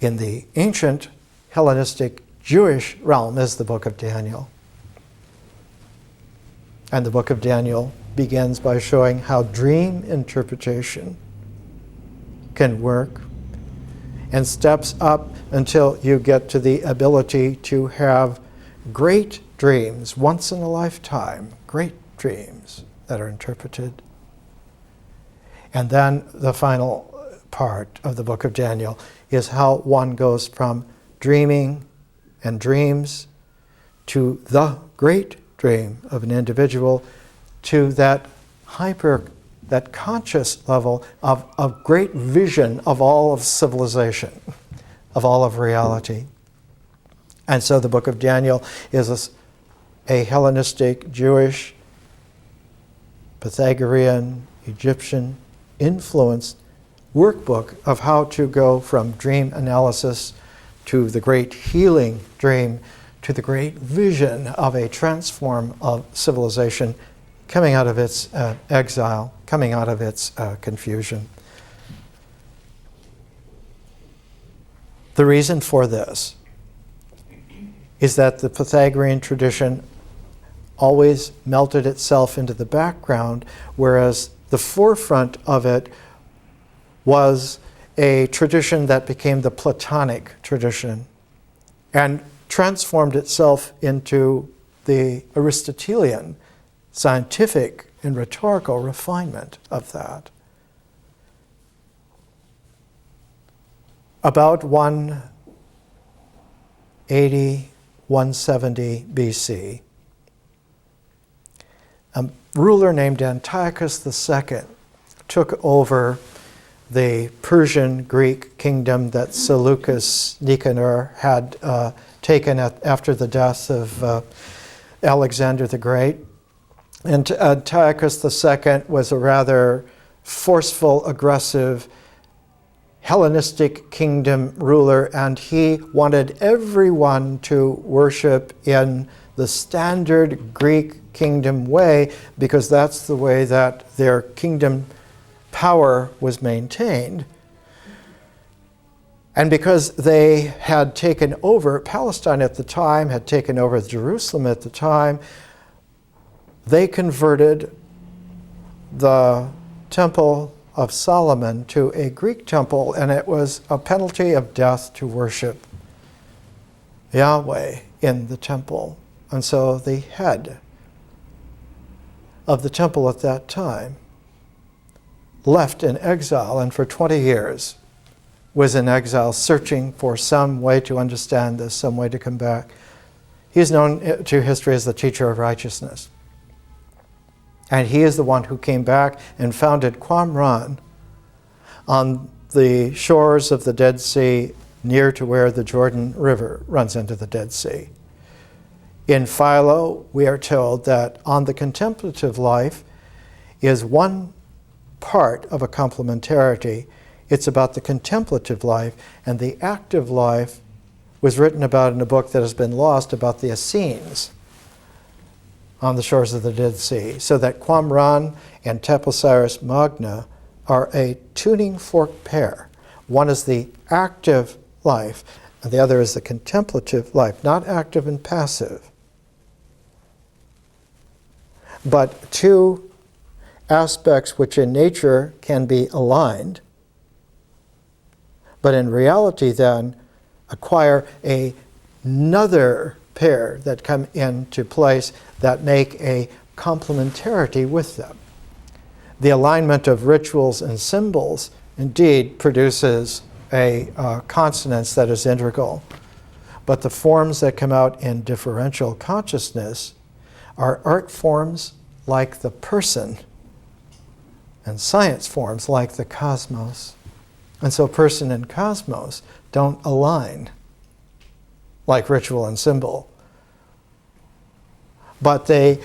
A: in the ancient Hellenistic Jewish realm is the Book of Daniel. And the Book of Daniel begins by showing how dream interpretation can work, and steps up until you get to the ability to have great dreams, once in a lifetime, great dreams that are interpreted. And then the final part of the Book of Daniel is how one goes from dreaming and dreams to the great dream of an individual, to that conscious level of great vision of all of civilization, of all of reality. And so the Book of Daniel is a Hellenistic, Jewish, Pythagorean, Egyptian influenced workbook of how to go from dream analysis to the great healing dream to the great vision of a transform of civilization coming out of its exile, coming out of its confusion. The reason for this is that the Pythagorean tradition always melted itself into the background, whereas the forefront of it was a tradition that became the Platonic tradition and transformed itself into the Aristotelian scientific and rhetorical refinement of that. About 180, 170 BC, a ruler named Antiochus II took over the Persian Greek kingdom that Seleucus Nicanor had taken after the death of Alexander the Great. And Antiochus II was a rather forceful, aggressive, Hellenistic kingdom ruler, and he wanted everyone to worship in the standard Greek kingdom way because that's the way that their kingdom power was maintained. And because they had taken over Palestine at the time, had taken over Jerusalem at the time, they converted the Temple of Solomon to a Greek temple, and it was a penalty of death to worship Yahweh in the temple. And so the head of the temple at that time left in exile, and for 20 years was in exile, searching for some way to understand this, some way to come back. He's known to history as the teacher of righteousness. And he is the one who came back and founded Qumran on the shores of the Dead Sea, near to where the Jordan River runs into the Dead Sea. In Philo, we are told that on the contemplative life is one part of a complementarity. It's about the contemplative life, and the active life was written about in a book that has been lost about the Essenes on the shores of the Dead Sea. So that Qumran and Taposiris Magna are a tuning fork pair. One is the active life, and the other is the contemplative life, not active and passive. But two aspects which in nature can be aligned, but in reality then acquire another pair that come into place that make a complementarity with them. The alignment of rituals and symbols indeed produces a consonance that is integral, but the forms that come out in differential consciousness are art forms like the person and science forms like the cosmos. And so person and cosmos don't align like ritual and symbol, but they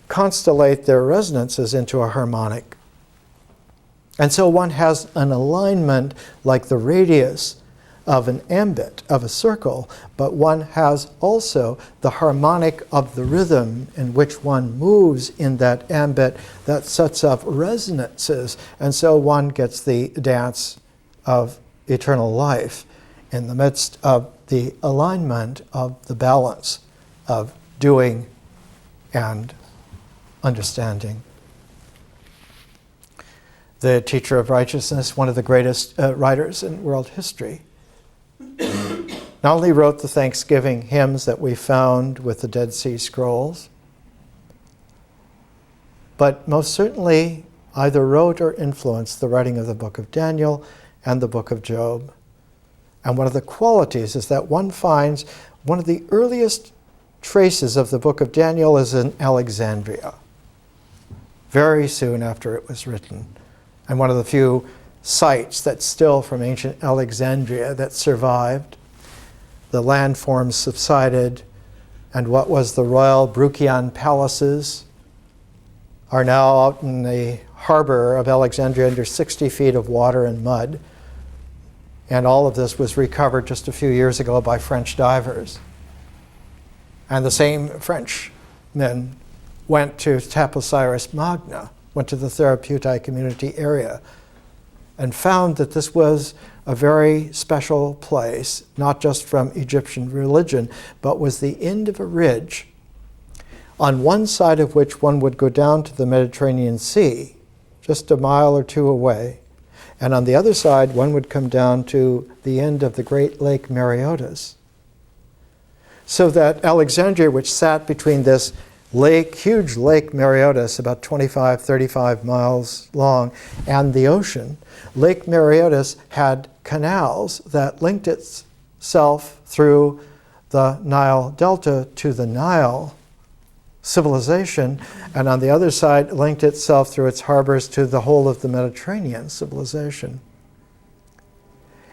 A: constellate their resonances into a harmonic. And so one has an alignment like the radius of an ambit of a circle, but one has also the harmonic of the rhythm in which one moves in that ambit that sets up resonances. And so one gets the dance of eternal life in the midst of the alignment of the balance of doing and understanding. The teacher of righteousness, one of the greatest writers in world history, not only wrote the Thanksgiving hymns that we found with the Dead Sea Scrolls, but most certainly either wrote or influenced the writing of the book of Daniel and the book of Job. And one of the qualities is that one finds one of the earliest traces of the book of Daniel is in Alexandria, very soon after it was written. And one of the few sites that's still from ancient Alexandria that survived. The landforms subsided, and what was the royal Bruchian palaces are now out in the harbor of Alexandria under 60 feet of water and mud. And all of this was recovered just a few years ago by French divers. And the same Frenchmen went to Taposiris Magna, went to the Therapeutae community area, and found that this was a very special place, not just from Egyptian religion, but was the end of a ridge, on one side of which one would go down to the Mediterranean Sea, just a mile or two away, and on the other side one would come down to the end of the great Lake Mareotis. So that Alexandria, which sat between this lake, huge Lake Mareotis, about 25, 35 miles long, and the ocean, Lake Mareotis had canals that linked itself through the Nile Delta to the Nile civilization, and on the other side linked itself through its harbors to the whole of the Mediterranean civilization.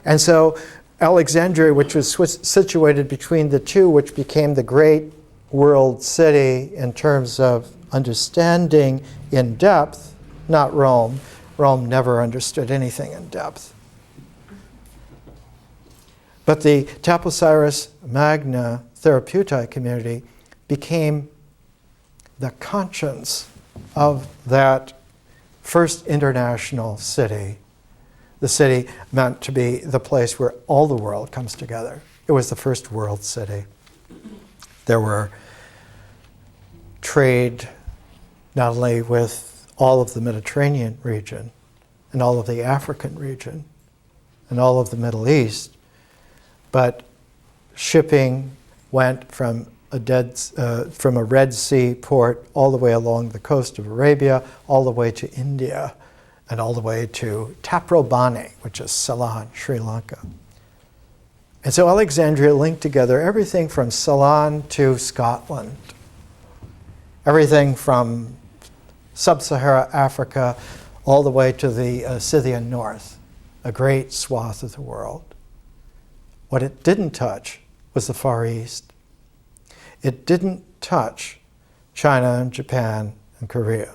A: And so Alexandria, which was situated between the two, which became the great world city in terms of understanding in depth, not Rome. Rome never understood anything in depth. But the Taposiris Magna Therapeutic community became the conscience of that first international city. The city meant to be the place where all the world comes together. It was the first world city. There were trade not only with all of the Mediterranean region and all of the African region and all of the Middle East, but shipping went from a Red Sea port all the way along the coast of Arabia, all the way to India, and all the way to Taprobani, which is Ceylon, Sri Lanka. And so Alexandria linked together everything from Ceylon to Scotland, everything from sub-Saharan Africa all the way to the Scythian north, a great swath of the world. What it didn't touch was the Far East. It didn't touch China and Japan and Korea.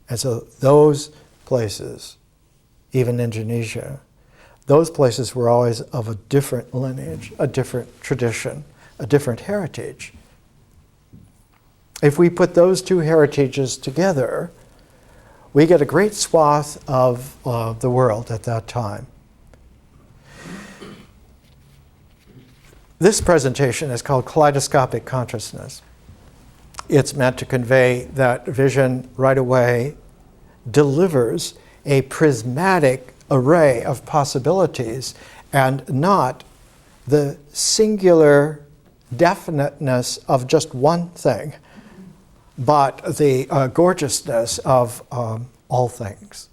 A: And so those places, even Indonesia, those places were always of a different lineage, a different tradition, a different heritage. If we put those two heritages together, we get a great swath of the world at that time. This presentation is called Kaleidoscopic Consciousness. It's meant to convey that vision right away delivers a prismatic array of possibilities and not the singular definiteness of just one thing, but the gorgeousness of all things.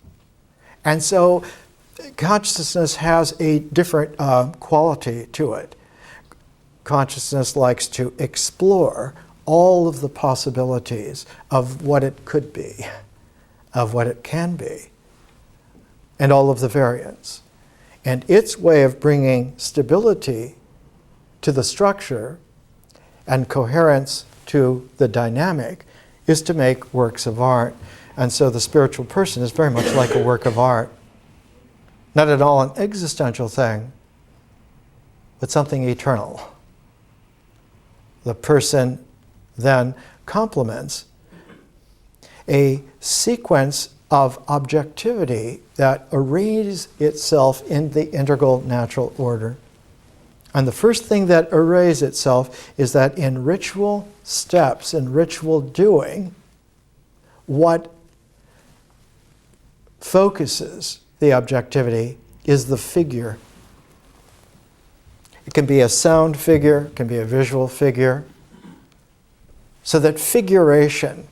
A: And so consciousness has a different quality to it. Consciousness likes to explore all of the possibilities of what it could be, of what it can be, and all of the variants. And its way of bringing stability to the structure and coherence to the dynamic is to make works of art. And so the spiritual person is very much like a work of art. Not at all an existential thing, but something eternal. The person then complements a sequence of objectivity that arrays itself in the integral natural order. And the first thing that arrays itself is that in ritual steps, in ritual doing, what focuses the objectivity is the figure. It can be a sound figure, it can be a visual figure. So that figuration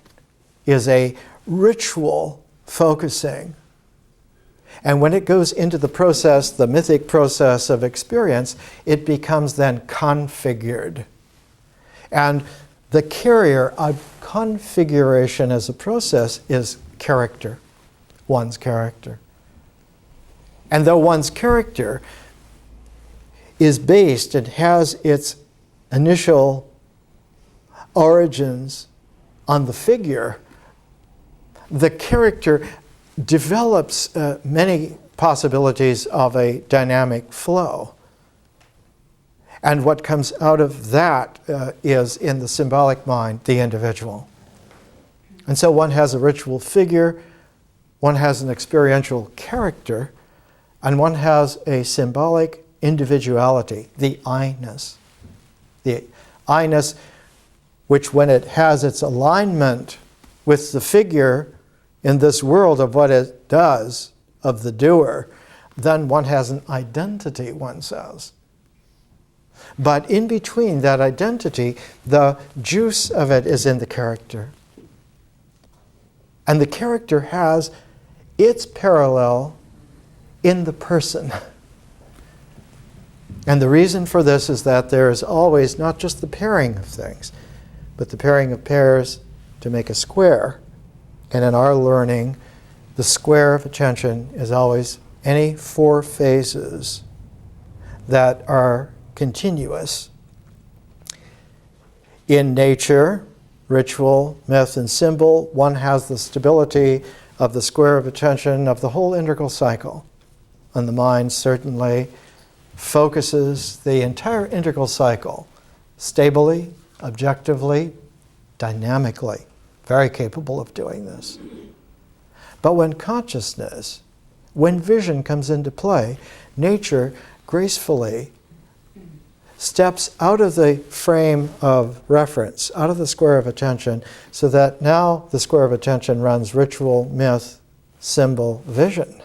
A: is a ritual focusing. And when it goes into the process, the mythic process of experience, it becomes then configured. And the carrier of configuration as a process is character, one's character. And though one's character is based and has its initial origins on the figure, the character develops many possibilities of a dynamic flow. And what comes out of that is, in the symbolic mind, the individual. And so one has a ritual figure, one has an experiential character, and one has a symbolic individuality, the I-ness. The I-ness, which when it has its alignment with the figure in this world of what it does, of the doer, then one has an identity, one says. But in between that identity, the juice of it is in the character. And the character has its parallel in the person. And the reason for this is that there is always not just the pairing of things, but the pairing of pairs to make a square. And in our learning, the square of attention is always any four phases that are continuous. In nature, ritual, myth, and symbol, one has the stability of the square of attention of the whole integral cycle. On the mind, certainly, focuses the entire integral cycle stably, objectively, dynamically. Very capable of doing this. But when consciousness, when vision comes into play, nature gracefully steps out of the frame of reference, out of the square of attention, so that now the square of attention runs ritual, myth, symbol, vision.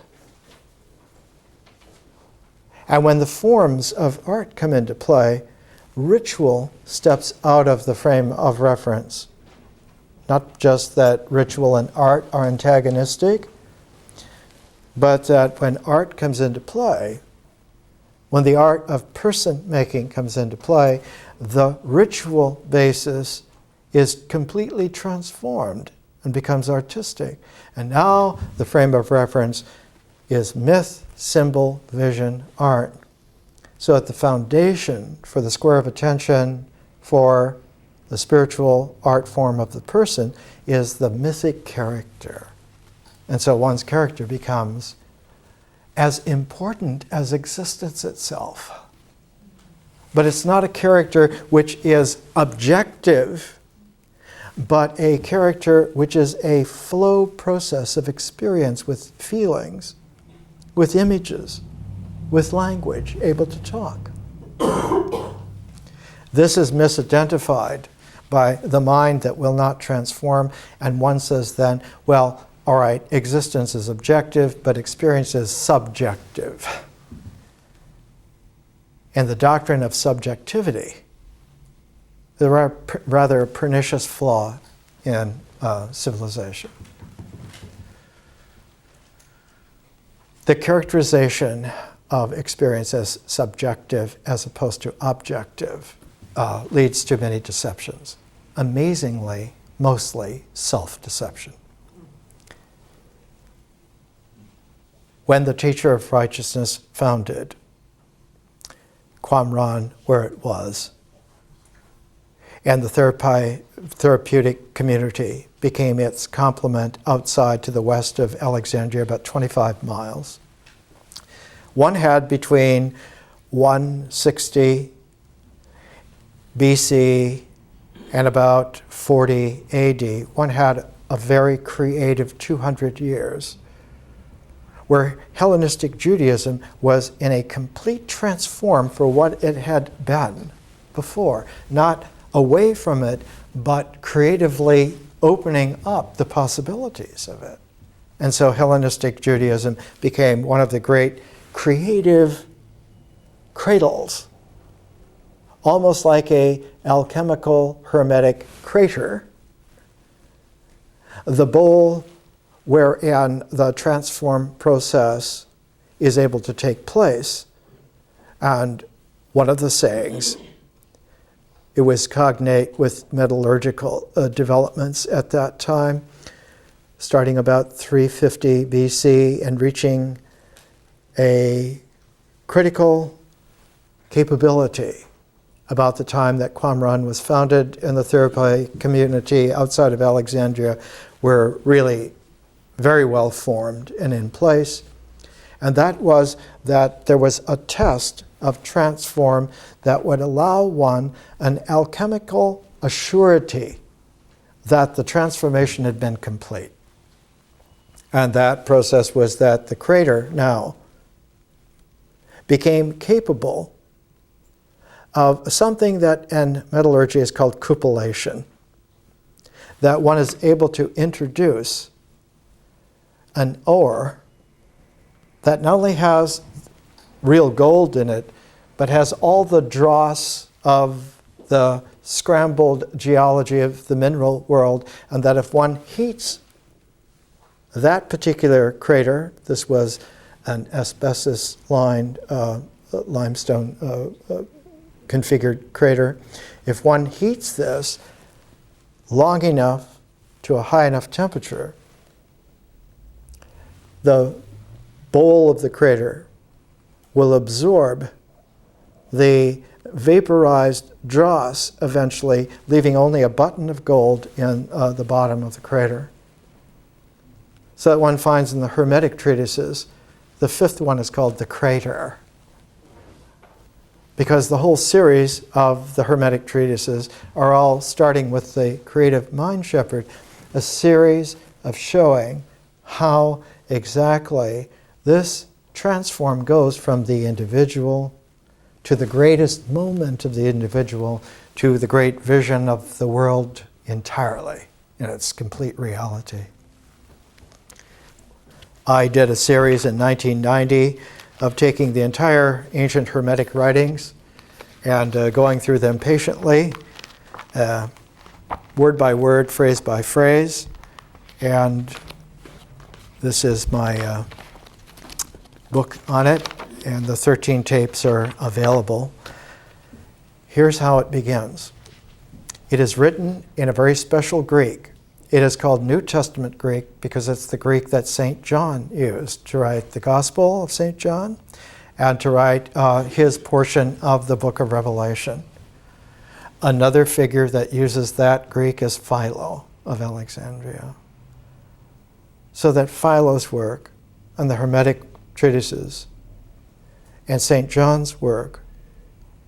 A: And when the forms of art come into play, ritual steps out of the frame of reference. Not just that ritual and art are antagonistic, but that when art comes into play, when the art of person-making comes into play, the ritual basis is completely transformed and becomes artistic. And now the frame of reference is myth, symbol, vision, art. So at the foundation for the square of attention, for the spiritual art form of the person, is the mythic character. And so one's character becomes as important as existence itself. But it's not a character which is objective, but a character which is a flow process of experience with feelings, with images, with language, able to talk. This is misidentified by the mind that will not transform, and one says then, well, all right, existence is objective, but experience is subjective. And the doctrine of subjectivity, the rather pernicious flaw in civilization. The characterization of experience as subjective as opposed to objective leads to many deceptions. Amazingly, mostly self-deception. When the teacher of righteousness founded Qumran where it was, and the therapeutic community became its complement outside to the west of Alexandria, about 25 miles, one had between 160 BC and about 40 AD, one had a very creative 200 years where Hellenistic Judaism was in a complete transform for what it had been before. Not away from it, but creatively opening up the possibilities of it. And so Hellenistic Judaism became one of the great creative cradles, almost like a alchemical hermetic crater. The bowl wherein the transform process is able to take place. And one of the sayings, it was cognate with metallurgical developments at that time, starting about 350 BC and reaching a critical capability about the time that Qumran was founded, and the therapy community outside of Alexandria were really very well formed and in place. And that was that there was a test of transform that would allow one an alchemical assurity that the transformation had been complete. And that process was that the crater now became capable of something that in metallurgy is called cupellation, that one is able to introduce an ore that not only has real gold in it, but has all the dross of the scrambled geology of the mineral world, and that if one heats that particular crater, this was an asbestos-lined limestone configured crater, if one heats this long enough to a high enough temperature, the bowl of the crater will absorb the vaporized dross eventually, leaving only a button of gold in the bottom of the crater. So that one finds in the Hermetic treatises, the fifth one is called the crater. because the whole series of the Hermetic treatises are all starting with the creative mind shepherd, a series of showing how exactly this transform goes from the individual to the greatest moment of the individual to the great vision of the world entirely in its complete reality. I did a series in 1990 of taking the entire ancient Hermetic writings and going through them patiently, word by word, phrase by phrase. And this is my book on it, and the 13 tapes are available. Here's how it begins. It is written in a very special Greek. It is called New Testament Greek because it's the Greek that St. John used to write the Gospel of St. John and to write his portion of the book of Revelation. Another figure that uses that Greek is Philo of Alexandria. So that Philo's work and the Hermetic treatises and St. John's work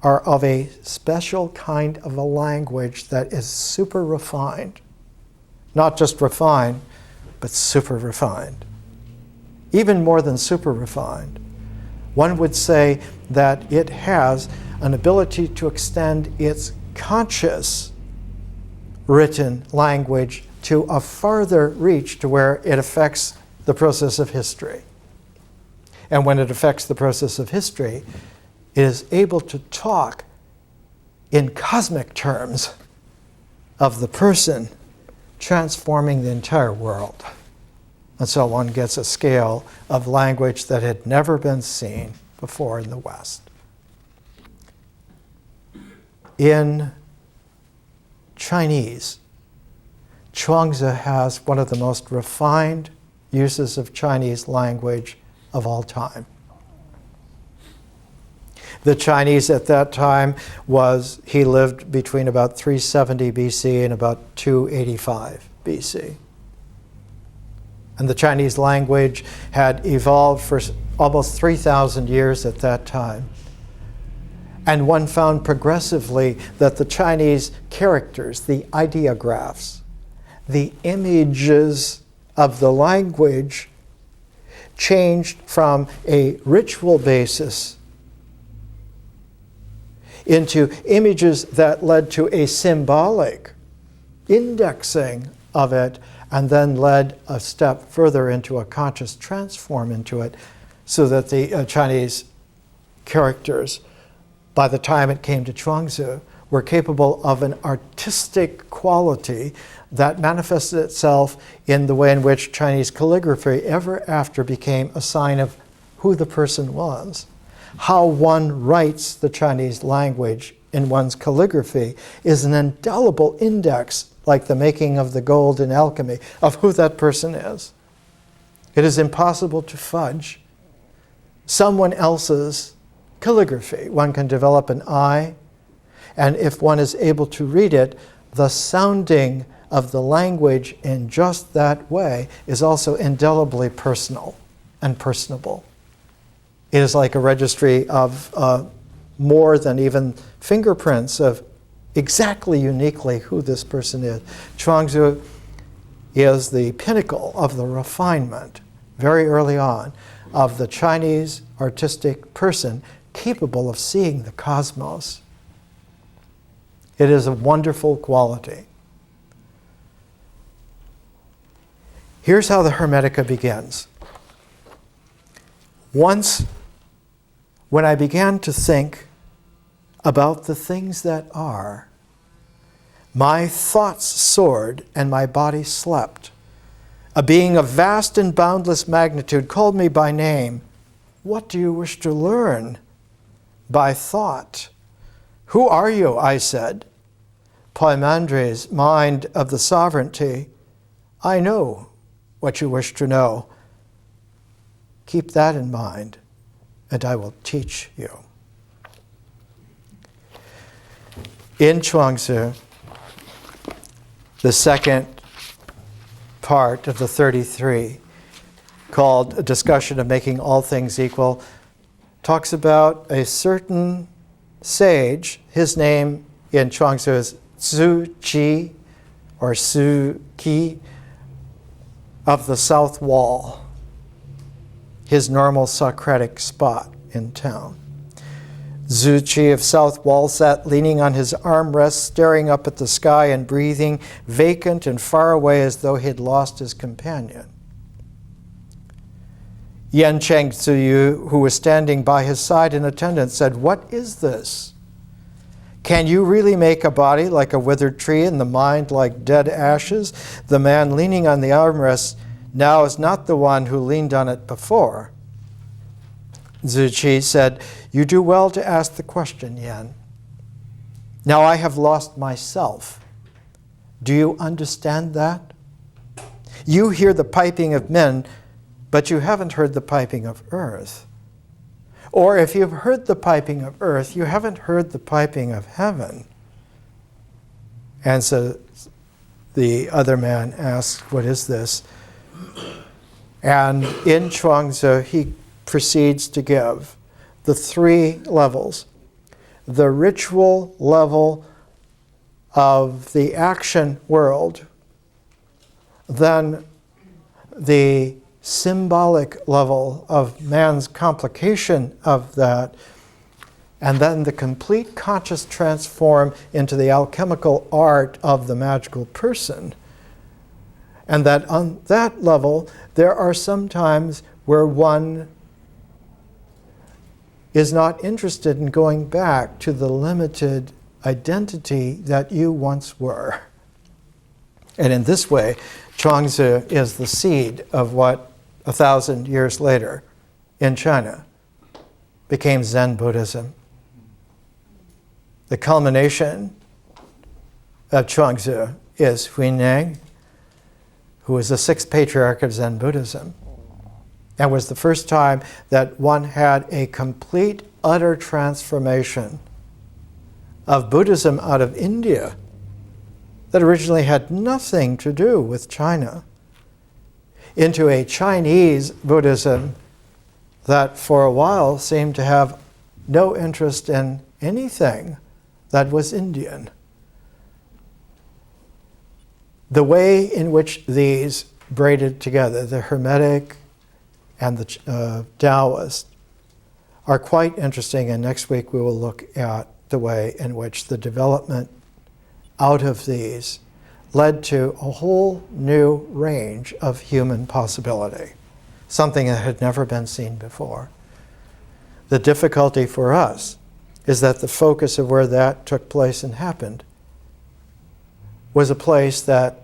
A: are of a special kind of a language that is super refined. Not just refined, but super refined. Even more than super refined. One would say that it has an ability to extend its conscious written language to a farther reach to where it affects the process of history. And when it affects the process of history, it is able to talk in cosmic terms of the person transforming the entire world. And so one gets a scale of language that had never been seen before in the West. In Chinese, Chuangzi has one of the most refined uses of Chinese language of all time. The Chinese at that time he lived between about 370 BC and about 285 BC. And the Chinese language had evolved for almost 3,000 years at that time. And one found progressively that the Chinese characters, the ideographs, the images of the language changed from a ritual basis into images that led to a symbolic indexing of it, and then led a step further into a conscious transform into it, so that the Chinese characters, by the time it came to Chuangzi, were capable of an artistic quality that manifested itself in the way in which Chinese calligraphy ever after became a sign of who the person was. How one writes the Chinese language in one's calligraphy is an indelible index, like the making of the gold in alchemy, of who that person is. It is impossible to fudge someone else's calligraphy. One can develop an eye, and if one is able to read it, the sounding of the language in just that way is also indelibly personal and personable. It is like a registry of more than even fingerprints of exactly uniquely who this person is. Chuangzi is the pinnacle of the refinement, very early on, of the Chinese artistic person capable of seeing the cosmos. It is a wonderful quality. Here's how the Hermetica begins. Once, when I began to think about the things that are, my thoughts soared and my body slept. A being of vast and boundless magnitude called me by name. What do you wish to learn? By thought. Who are you? I said. Poimandres, mind of the sovereignty. I know what you wish to know. Keep that in mind, and I will teach you. In Chuangzi, the second part of the 33, called A Discussion of Making All Things Equal, talks about a certain sage, his name in Chuangzi is Zhu Qi or Su Qi of the South Wall, his normal Socratic spot in town. Zhu Qi of South Wall sat leaning on his armrest, staring up at the sky and breathing vacant and far away as though he had lost his companion. Yan Cheng Tzuyu, who was standing by his side in attendance, said, "What is this? Can you really make a body like a withered tree and the mind like dead ashes? The man leaning on the armrest now is not the one who leaned on it before." Zhu Qi said, "You do well to ask the question, Yan. Now I have lost myself. Do you understand that? You hear the piping of men, but you haven't heard the piping of earth. Or if you've heard the piping of earth, you haven't heard the piping of heaven." And so the other man asked, "What is this?" And in Chuangzi, he proceeds to give the three levels. The ritual level of the action world, then the symbolic level of man's complication of that, and then the complete conscious transform into the alchemical art of the magical person. And that on that level, there are some times where one is not interested in going back to the limited identity that you once were. And in this way, Chuangzi is the seed of what 1,000 years later in China became Zen Buddhism. The culmination of Chuangzi is Huineng, who was the sixth patriarch of Zen Buddhism. That was the first time that one had a complete, utter transformation of Buddhism out of India that originally had nothing to do with China into a Chinese Buddhism that for a while seemed to have no interest in anything that was Indian. The way in which these braided together, the Hermetic and the Taoist, are quite interesting, and next week we will look at the way in which the development out of these led to a whole new range of human possibility, something that had never been seen before. The difficulty for us is that the focus of where that took place and happened was a place that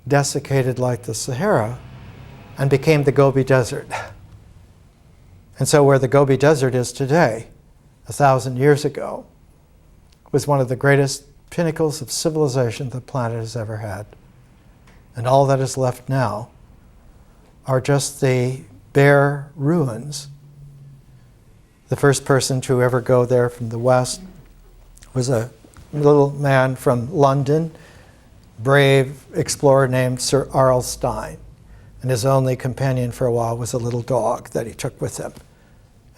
A: desiccated like the Sahara and became the Gobi Desert. And so where the Gobi Desert is today, 1,000 years ago, was one of the greatest pinnacles of civilization the planet has ever had. And all that is left now are just the bare ruins. The first person to ever go there from the West was a little man from London, brave explorer named Sir R.L. Stein. And his only companion for a while was a little dog that he took with him.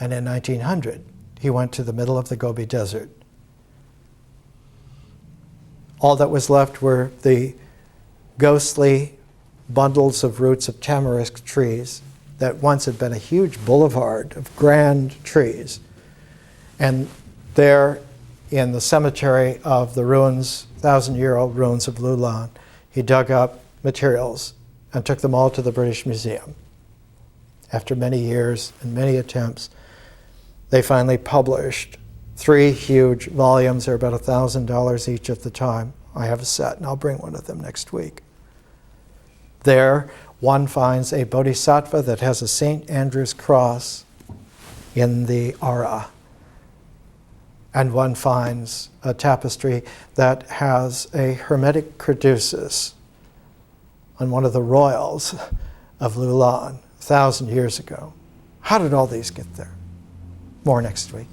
A: And in 1900, he went to the middle of the Gobi Desert. All that was left were the ghostly bundles of roots of tamarisk trees that once had been a huge boulevard of grand trees. And there in the cemetery of the ruins, 1,000-year-old ruins of Lulan, he dug up materials and took them all to the British Museum. After many years and many attempts, they finally published 3 huge volumes. They're about $1,000 each at the time. I have a set, and I'll bring one of them next week. There, one finds a bodhisattva that has a St. Andrew's cross in the aura. And one finds a tapestry that has a Hermetic caduceus on one of the royals of Lulan 1,000 years ago. How did all these get there? More next week.